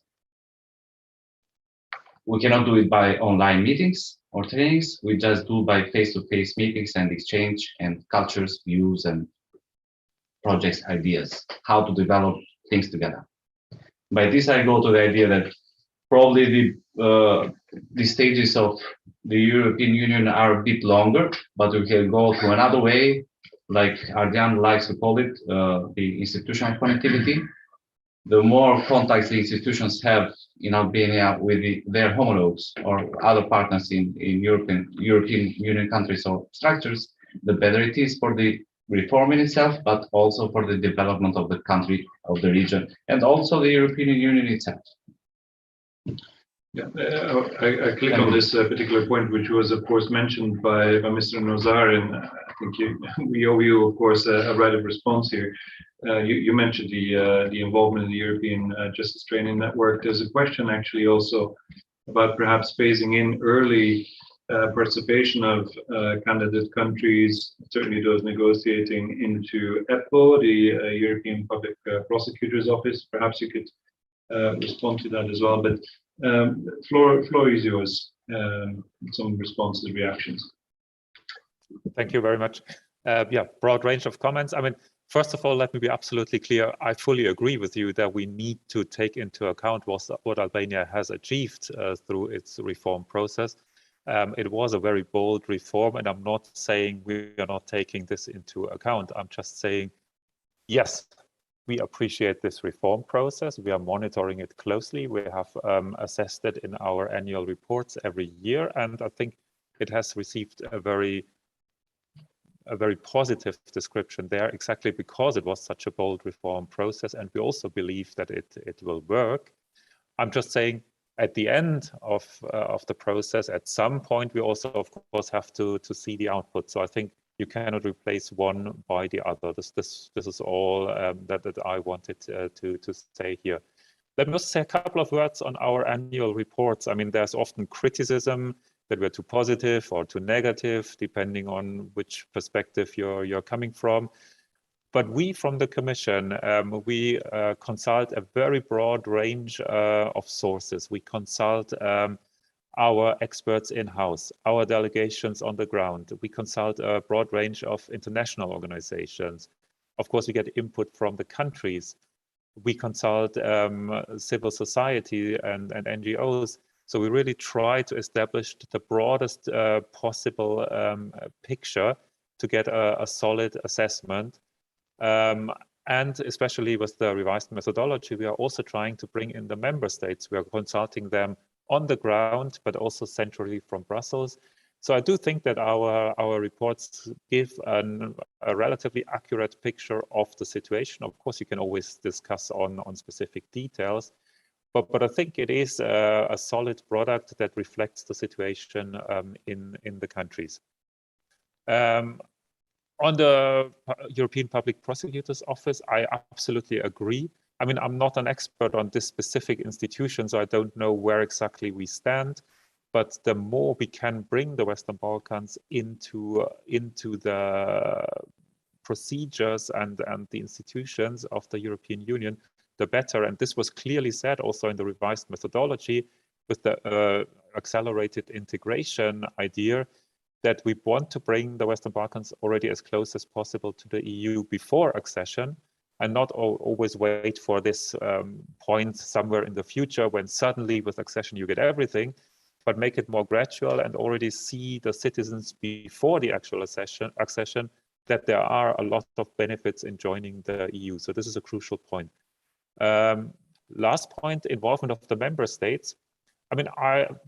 We cannot do it by online meetings or trainings. We just do by face-to-face meetings and exchange and cultures, views, and projects, ideas, how to develop things together. By this, I go to the idea that probably the stages of the European Union are a bit longer, but we can go to another way, like Ardian likes to call it, the institutional connectivity. The more contacts the institutions have in Albania with their homologues or other partners in European Union countries or structures, the better it is for the reform in itself, but also for the development of the country, of the region, and also the European Union itself. Yeah, I click on this particular point, which was, of course, mentioned by Mr. Nozar, and I think we owe you, of course, a right of response here. You mentioned the involvement in the European Justice Training Network. There's a question actually also about perhaps phasing in early participation of candidate countries, certainly those negotiating, into EPPO, the European Public Prosecutor's Office. Perhaps you could respond to that as well. But floor is yours. Some responses, reactions. Thank you very much. Yeah, broad range of comments. I mean, first of all, let me be absolutely clear. I fully agree with you that we need to take into account what Albania has achieved through its reform process. It was a very bold reform, and I'm not saying we are not taking this into account. I'm just saying, yes, we appreciate this reform process. We are monitoring it closely. We have assessed it in our annual reports every year, and I think it has received a very positive description there, exactly because it was such a bold reform process, and we also believe that it will work. I'm just saying, at the end of the process, at some point, we also, of course, have to see the output. So I think you cannot replace one by the other. This is all that I wanted to say here. Let me just say a couple of words on our annual reports. I mean, there's often criticism that we're too positive or too negative, depending on which perspective you're coming from. But we, from the Commission, we consult a very broad range of sources. We consult our experts in-house, our delegations on the ground. We consult a broad range of international organizations. Of course, we get input from the countries. We consult civil society and NGOs. So we really try to establish the broadest possible picture to get a solid assessment. And especially with the revised methodology, we are also trying to bring in the member states. We are consulting them on the ground, but also centrally from Brussels. So I do think that our reports give a relatively accurate picture of the situation. Of course, you can always discuss on specific details, but I think it is a solid product that reflects the situation in the countries. On the European Public Prosecutor's Office, I absolutely agree. I mean, I'm not an expert on this specific institution, so I don't know where exactly we stand. But the more we can bring the Western Balkans into the procedures and the institutions of the European Union, the better. And this was clearly said also in the revised methodology with the accelerated integration idea, that we want to bring the Western Balkans already as close as possible to the EU before accession, and not always wait for this point somewhere in the future when suddenly with accession you get everything, but make it more gradual and already see the citizens before the actual accession that there are a lot of benefits in joining the EU. So this is a crucial point. Last point, involvement of the member states. I mean,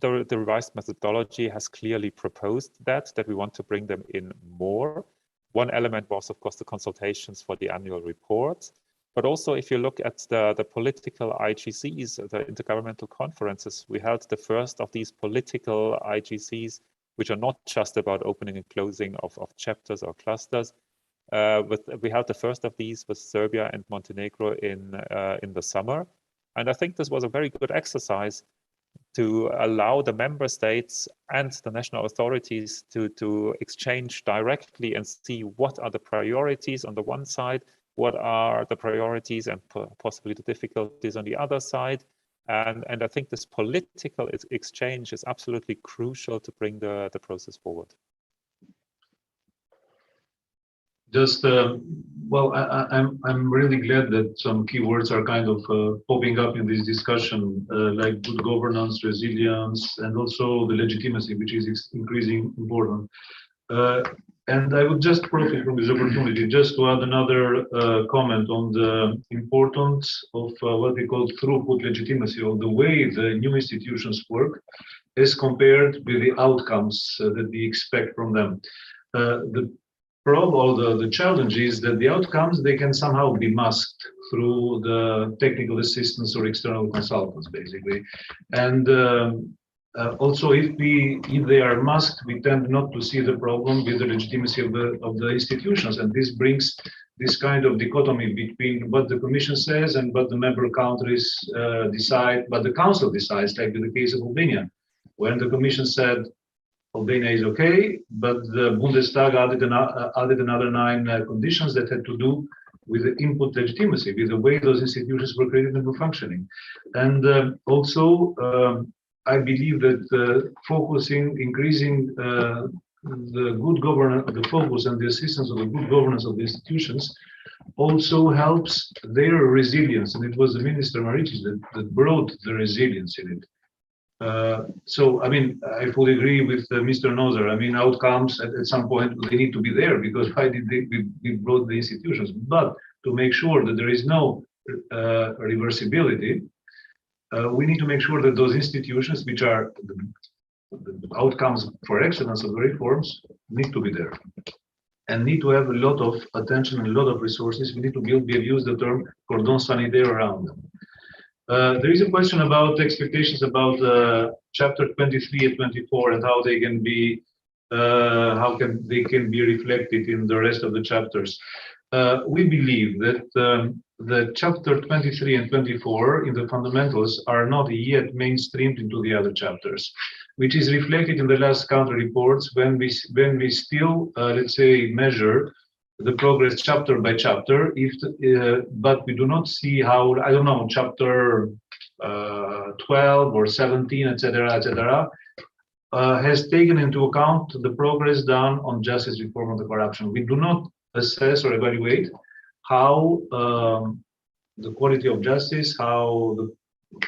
the revised methodology has clearly proposed that we want to bring them in more. One element was, of course, the consultations for the annual reports. But also, if you look at the political IGCs, the intergovernmental conferences, we held the first of these political IGCs, which are not just about opening and closing of chapters or clusters. We held the first of these with Serbia and Montenegro in the summer. And I think this was a very good exercise to allow the member states and the national authorities to exchange directly and see what are the priorities on the one side, what are the priorities and possibly the difficulties on the other side. And I think this political exchange is absolutely crucial to bring the process forward. Just, well, I'm really glad that some keywords are kind of popping up in this discussion, like good governance, resilience, and also the legitimacy, which is increasing important. And I would just profit from this opportunity just to add another comment on the importance of what we call throughput legitimacy, of the way the new institutions work as compared with the outcomes that we expect from them. The problem, or the challenge is that the outcomes, they can somehow be masked through the technical assistance or external consultants, basically. And also, if they are masked, we tend not to see the problem with the legitimacy of the institutions, and this brings this kind of dichotomy between what the Commission says and what the member countries decide, but the Council decides, like in the case of Albania, when the Commission said Albania is okay, but the Bundestag added another 9 conditions that had to do with the input legitimacy, with the way those institutions were created and were functioning. And also, I believe that increasing the good governance, the focus and the assistance of the good governance of the institutions also helps their resilience. And it was the Minister Maricis that brought the resilience in it. So, I mean, I fully agree with Mr. Nozer. I mean, outcomes at some point, they need to be there, because why did we brought the institutions? But to make sure that there is no reversibility, we need to make sure that those institutions, which are the outcomes for excellence of the reforms, need to be there and need to have a lot of attention and a lot of resources. We need to build, we have used the term cordon sanitaire around them. There is a question about expectations about chapter 23 and 24 and how they can be reflected in the rest of the chapters. We believe that the chapter 23 and 24 in the fundamentals are not yet mainstreamed into the other chapters, which is reflected in the last country reports when we still let's say measure the progress chapter by chapter, but we do not see how, I don't know, chapter 12 or 17, etc., has taken into account the progress done on justice reform and the corruption. We do not assess or evaluate how the quality of justice, how the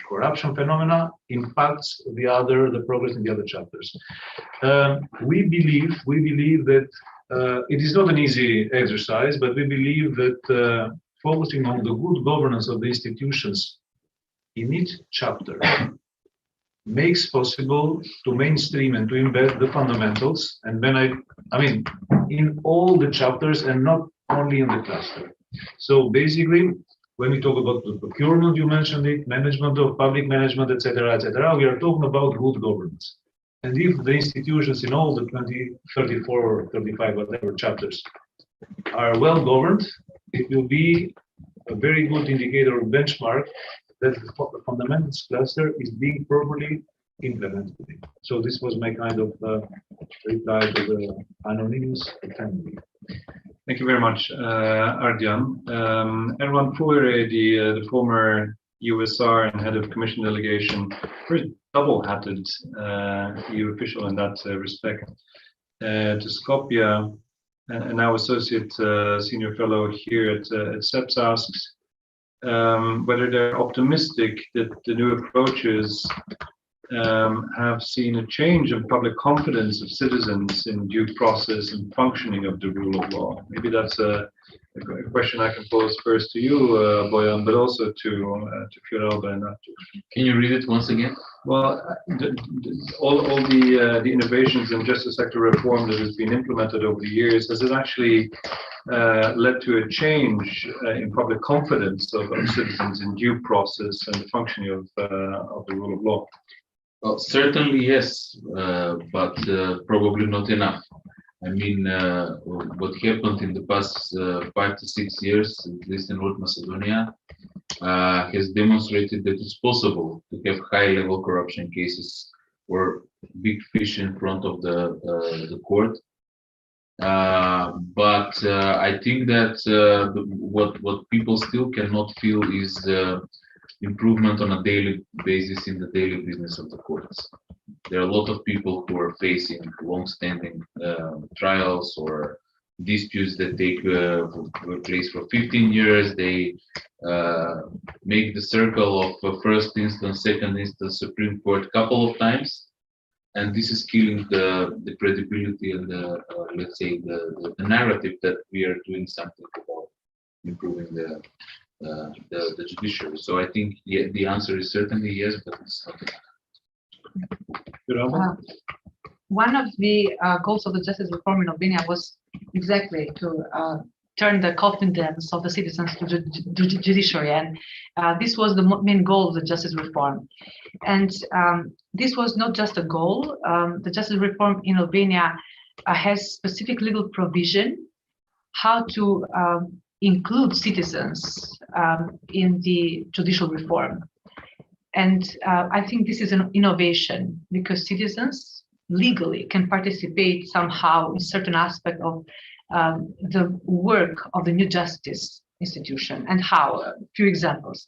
corruption phenomena impacts the progress in the other chapters. We believe that it is not an easy exercise, but we believe that focusing on the good governance of the institutions in each chapter makes possible to mainstream and to embed the fundamentals. And when I mean, in all the chapters and not only in the cluster. So basically, when we talk about the procurement, you mentioned it, management of public management, etc., we are talking about good governance. And if the institutions in all the 20, 34 or 35, whatever chapters are well governed, it will be a very good indicator or benchmark that the fundamentals cluster is being properly implemented. So this was my kind of reply to the anonymous attendee. Thank you very much, Ardian. Erwan Fouere, the former USR and head of Commission delegation, very double-hatted EU official in that respect, to Skopje, and now associate senior fellow here at CEPS, asks whether they're optimistic that the new approaches have seen a change in public confidence of citizens in due process and functioning of the rule of law. Maybe that's a question I can pose first to you, Bojan, but also to Albe and Artur. Can you read it once again? Well, all the innovations in justice sector reform that has been implemented over the years, has it actually led to a change in public confidence of citizens in due process and the functioning of the rule of law? Well, certainly yes, but probably not enough. I mean, what happened in the past 5 to 6 years, at least in North Macedonia, has demonstrated that it's possible to have high-level corruption cases or big fish in front of the court. But I think that what people still cannot feel is improvement on a daily basis in the daily business of the courts. There are a lot of people who are facing long-standing trials or disputes that take place for 15 years. They make the circle of first instance, second instance, Supreme Court a couple of times, and this is killing the credibility and the let's say the narrative that we are doing something about improving the judiciary. So I think the answer is certainly yes, but it's not enough. One of the goals of the justice reform in Albania was exactly to turn the confidence of the citizens to the judiciary, and this was the main goal of the justice reform. And this was not just a goal. The justice reform in Albania has specific legal provision how to include citizens in the judicial reform. And I think this is an innovation because citizens legally can participate somehow in certain aspect of the work of the new justice institution. And how? A few examples.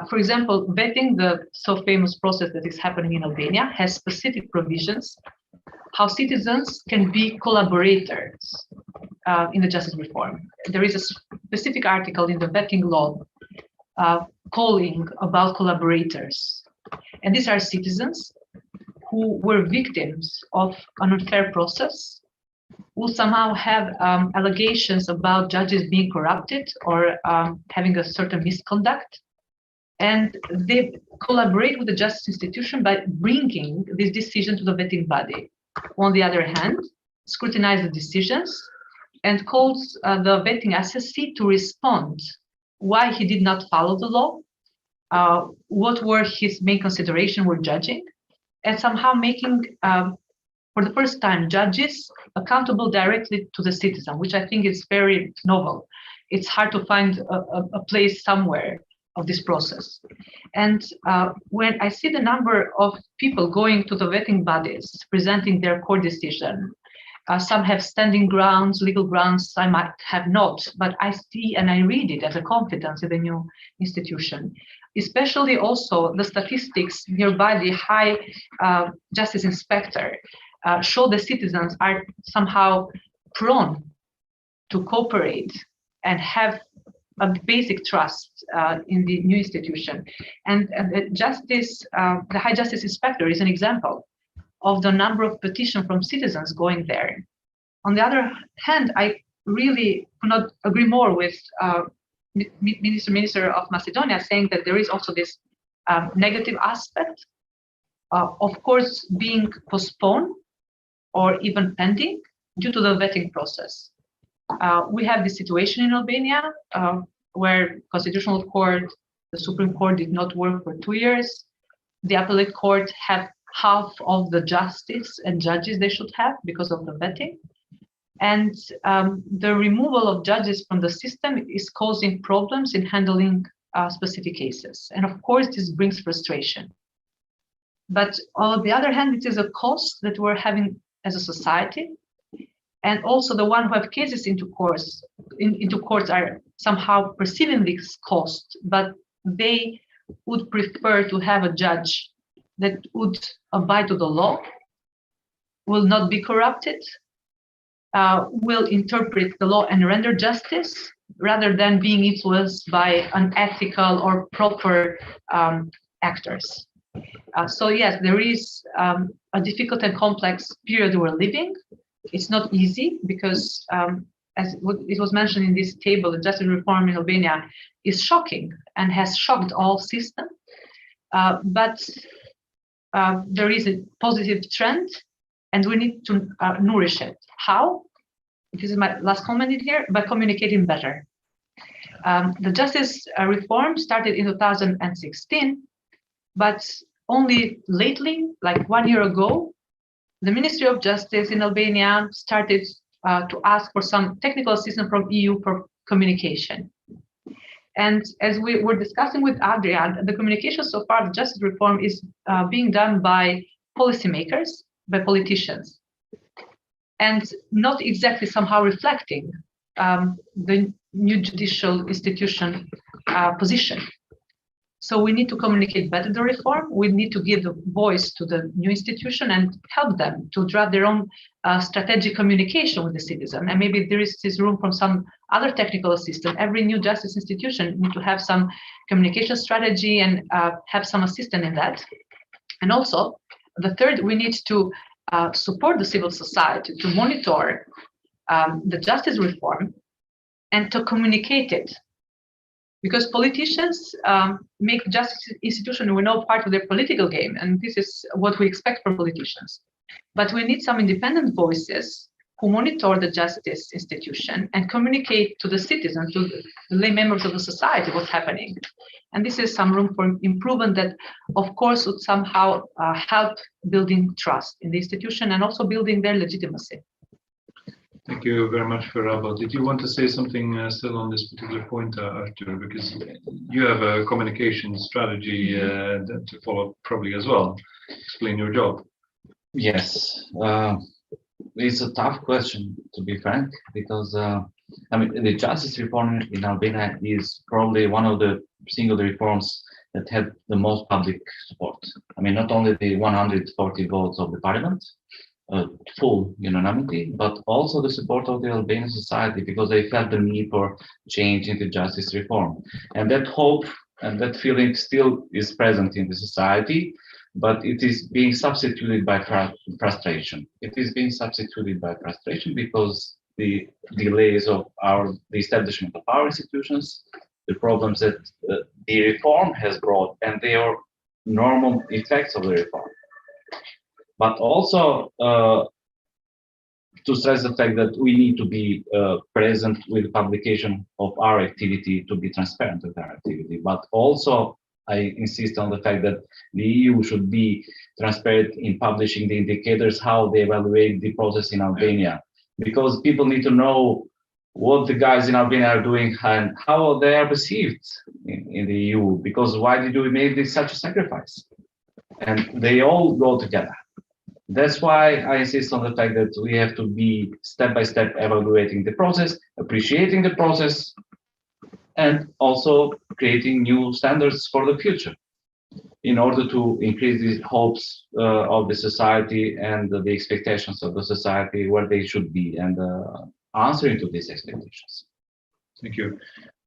For example, vetting, the so famous process that is happening in Albania, has specific provisions how citizens can be collaborators in the justice reform. There is a specific article in the vetting law calling about collaborators. And these are citizens who were victims of an unfair process, who somehow have allegations about judges being corrupted or having a certain misconduct. And they collaborate with the justice institution by bringing this decision to the vetting body. On the other hand, scrutinize the decisions and calls the vetting assessee to respond why he did not follow the law, what were his main considerations when judging, and somehow making, for the first time, judges accountable directly to the citizen, which I think is very novel. It's hard to find a place somewhere of this process. And when I see the number of people going to the vetting bodies, presenting their court decision, some have standing grounds, legal grounds, I might have not, but I see and I read it as a confidence in the new institution. Especially also the statistics nearby the high justice inspector show the citizens are somehow prone to cooperate and have a basic trust in the new institution. And the high justice inspector is an example of the number of petitions from citizens going there. On the other hand, I really could not agree more with Minister of Macedonia saying that there is also this negative aspect of course, being postponed or even pending due to the vetting process. We have this situation in Albania where Constitutional Court, the Supreme Court did not work for 2 years. The Appellate Court had half of the justice and judges they should have because of the vetting. And the removal of judges from the system is causing problems in handling specific cases. And of course, this brings frustration. But on the other hand, it is a cost that we're having as a society. And also the one who have cases into courts are somehow perceiving this cost, but they would prefer to have a judge that would abide to the law, will not be corrupted, will interpret the law and render justice, rather than being influenced by unethical or proper actors. So yes, there is a difficult and complex period we're living. It's not easy because, as it was mentioned in this table, the justice reform in Albania is shocking and has shocked all systems. But there is a positive trend, and we need to nourish it. How? This is my last comment in here, by communicating better. The justice reform started in 2016, but only lately, like 1 year ago, the Ministry of Justice in Albania started to ask for some technical assistance from EU for communication. And as we were discussing with Adrian, the communication so far, the justice reform is being done by policymakers, by politicians, and not exactly somehow reflecting the new judicial institution position. So we need to communicate better the reform. We need to give the voice to the new institution and help them to draft their own strategic communication with the citizen. And maybe there is this room from some other technical assistant. Every new justice institution needs to have some communication strategy and have some assistance in that. And also, the third, we need to support the civil society to monitor the justice reform and to communicate it. Because politicians make justice institution, we know, part of their political game, and this is what we expect from politicians. But we need some independent voices who monitor the justice institution and communicate to the citizens, to the lay members of the society, what's happening. And this is some room for improvement that, of course, would somehow help building trust in the institution and also building their legitimacy. Thank you very much, Ferrabo. Did you want to say something still on this particular point, Arthur? Because you have a communication strategy to follow probably as well. Explain your job. Yes, it's a tough question, to be frank, because I mean, the justice reform in Albania is probably one of the single reforms that had the most public support. I mean, not only the 140 votes of the parliament, full unanimity, but also the support of the Albanian society, because they felt the need for change in the justice reform. And that hope and that feeling still is present in the society, but it is being substituted by frustration. It is being substituted by frustration because the delays of the establishment of our institutions, the problems that the reform has brought, and their normal effects of the reform. But also to stress the fact that we need to be present with publication of our activity, to be transparent with our activity. But also I insist on the fact that the EU should be transparent in publishing the indicators, how they evaluate the process in Albania, because people need to know what the guys in Albania are doing and how they are perceived in the EU, because why did we make such a sacrifice? And they all go together. That's why I insist on the fact that we have to be step by step evaluating the process, appreciating the process, and also creating new standards for the future in order to increase the hopes of the society and the expectations of the society where they should be, and answering to these expectations. Thank you.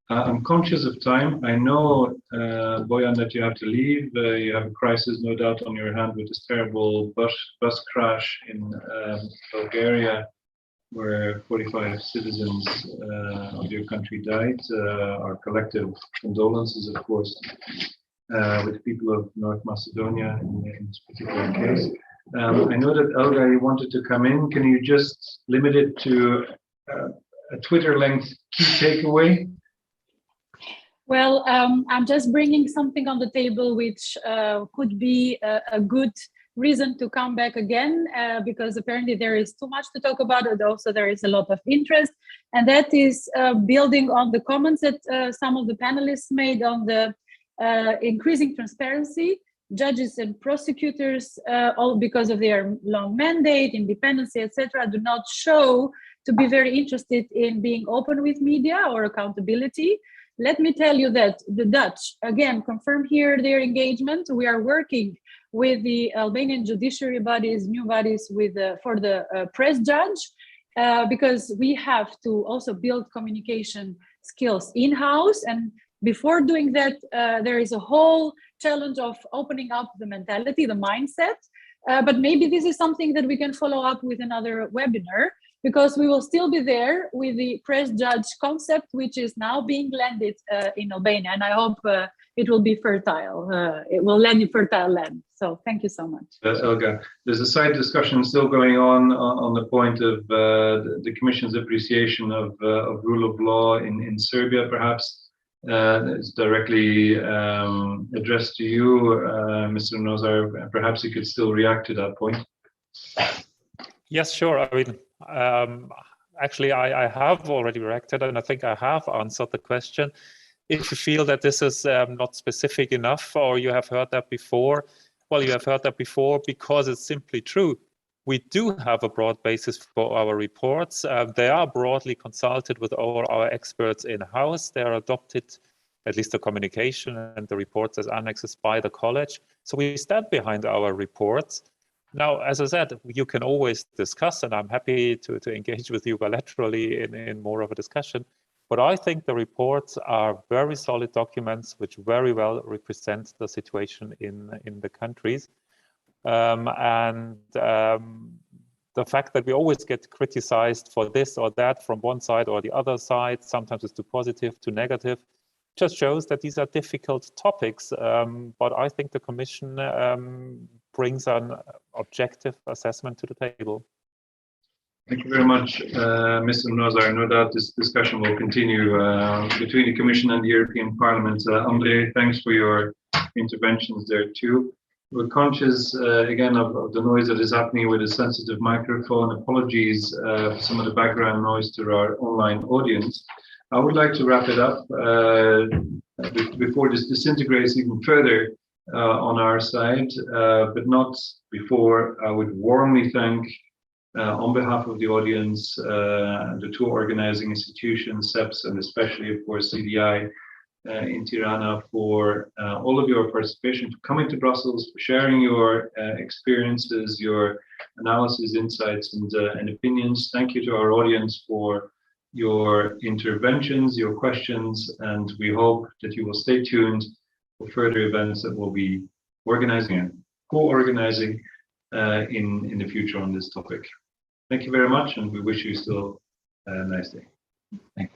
I'm conscious of time. I know, Bojan, that you have to leave. You have a crisis, no doubt, on your hand with this terrible bus crash in Bulgaria, where 45 citizens of your country died. Our collective condolences, of course. with the people of North Macedonia in this particular case. I know that Elga, you wanted to come in. Can you just limit it to a Twitter length key takeaway? Well, I'm just bringing something on the table which could be a good reason to come back again, because apparently there is too much to talk about, and also there is a lot of interest. And that is building on the comments that some of the panelists made on the increasing transparency. Judges and prosecutors, all because of their long mandate, independency, etc., do not show to be very interested in being open with media or accountability. Let me tell you that the Dutch, again, confirm here their engagement. We are working with the Albanian judiciary bodies, new bodies, for the press judge, because we have to also build communication skills in-house. And before doing that, there is a whole challenge of opening up the mentality, the mindset. But maybe this is something that we can follow up with another webinar, because we will still be there with the press judge concept, which is now being landed in Albania. And I hope it will be fertile. It will land in fertile land. So thank you so much. Elga, there's a side discussion still going on the point of the Commission's appreciation of rule of law in Serbia, perhaps. It's directly addressed to you, Mr. Nozar. Perhaps you could still react to that point. Yes, sure. I mean, actually, I have already reacted, and I think I have answered the question. If you feel that this is not specific enough, or you have heard that before, well, you have heard that before because it's simply true. We do have a broad basis for our reports. They are broadly consulted with all our experts in-house. They are adopted, at least the communication and the reports as annexes, by the college. So we stand behind our reports. Now, as I said, you can always discuss, and I'm happy to engage with you bilaterally in more of a discussion. But I think the reports are very solid documents which very well represent the situation in the countries. The fact that we always get criticized for this or that from one side or the other side, sometimes it's too positive, too negative, just shows that these are difficult topics. But I think the Commission brings an objective assessment to the table. Thank you very much, Mr. Nozar. No doubt this discussion will continue between the Commission and the European Parliament. André, thanks for your interventions there too. We're conscious again of the noise that is happening with a sensitive microphone. Apologies for some of the background noise to our online audience. I would like to wrap it up before this disintegrates even further on our side, but not before I would warmly thank on behalf of the audience, the two organizing institutions, SEPS, and especially, of course, CDI in Tirana, for all of your participation, for coming to Brussels, for sharing your experiences, your analysis, insights, and opinions. Thank you to our audience for your interventions, your questions, and we hope that you will stay tuned for further events that we'll be organizing and co-organizing in the future on this topic. Thank you very much, and we wish you still a nice day. Thank you.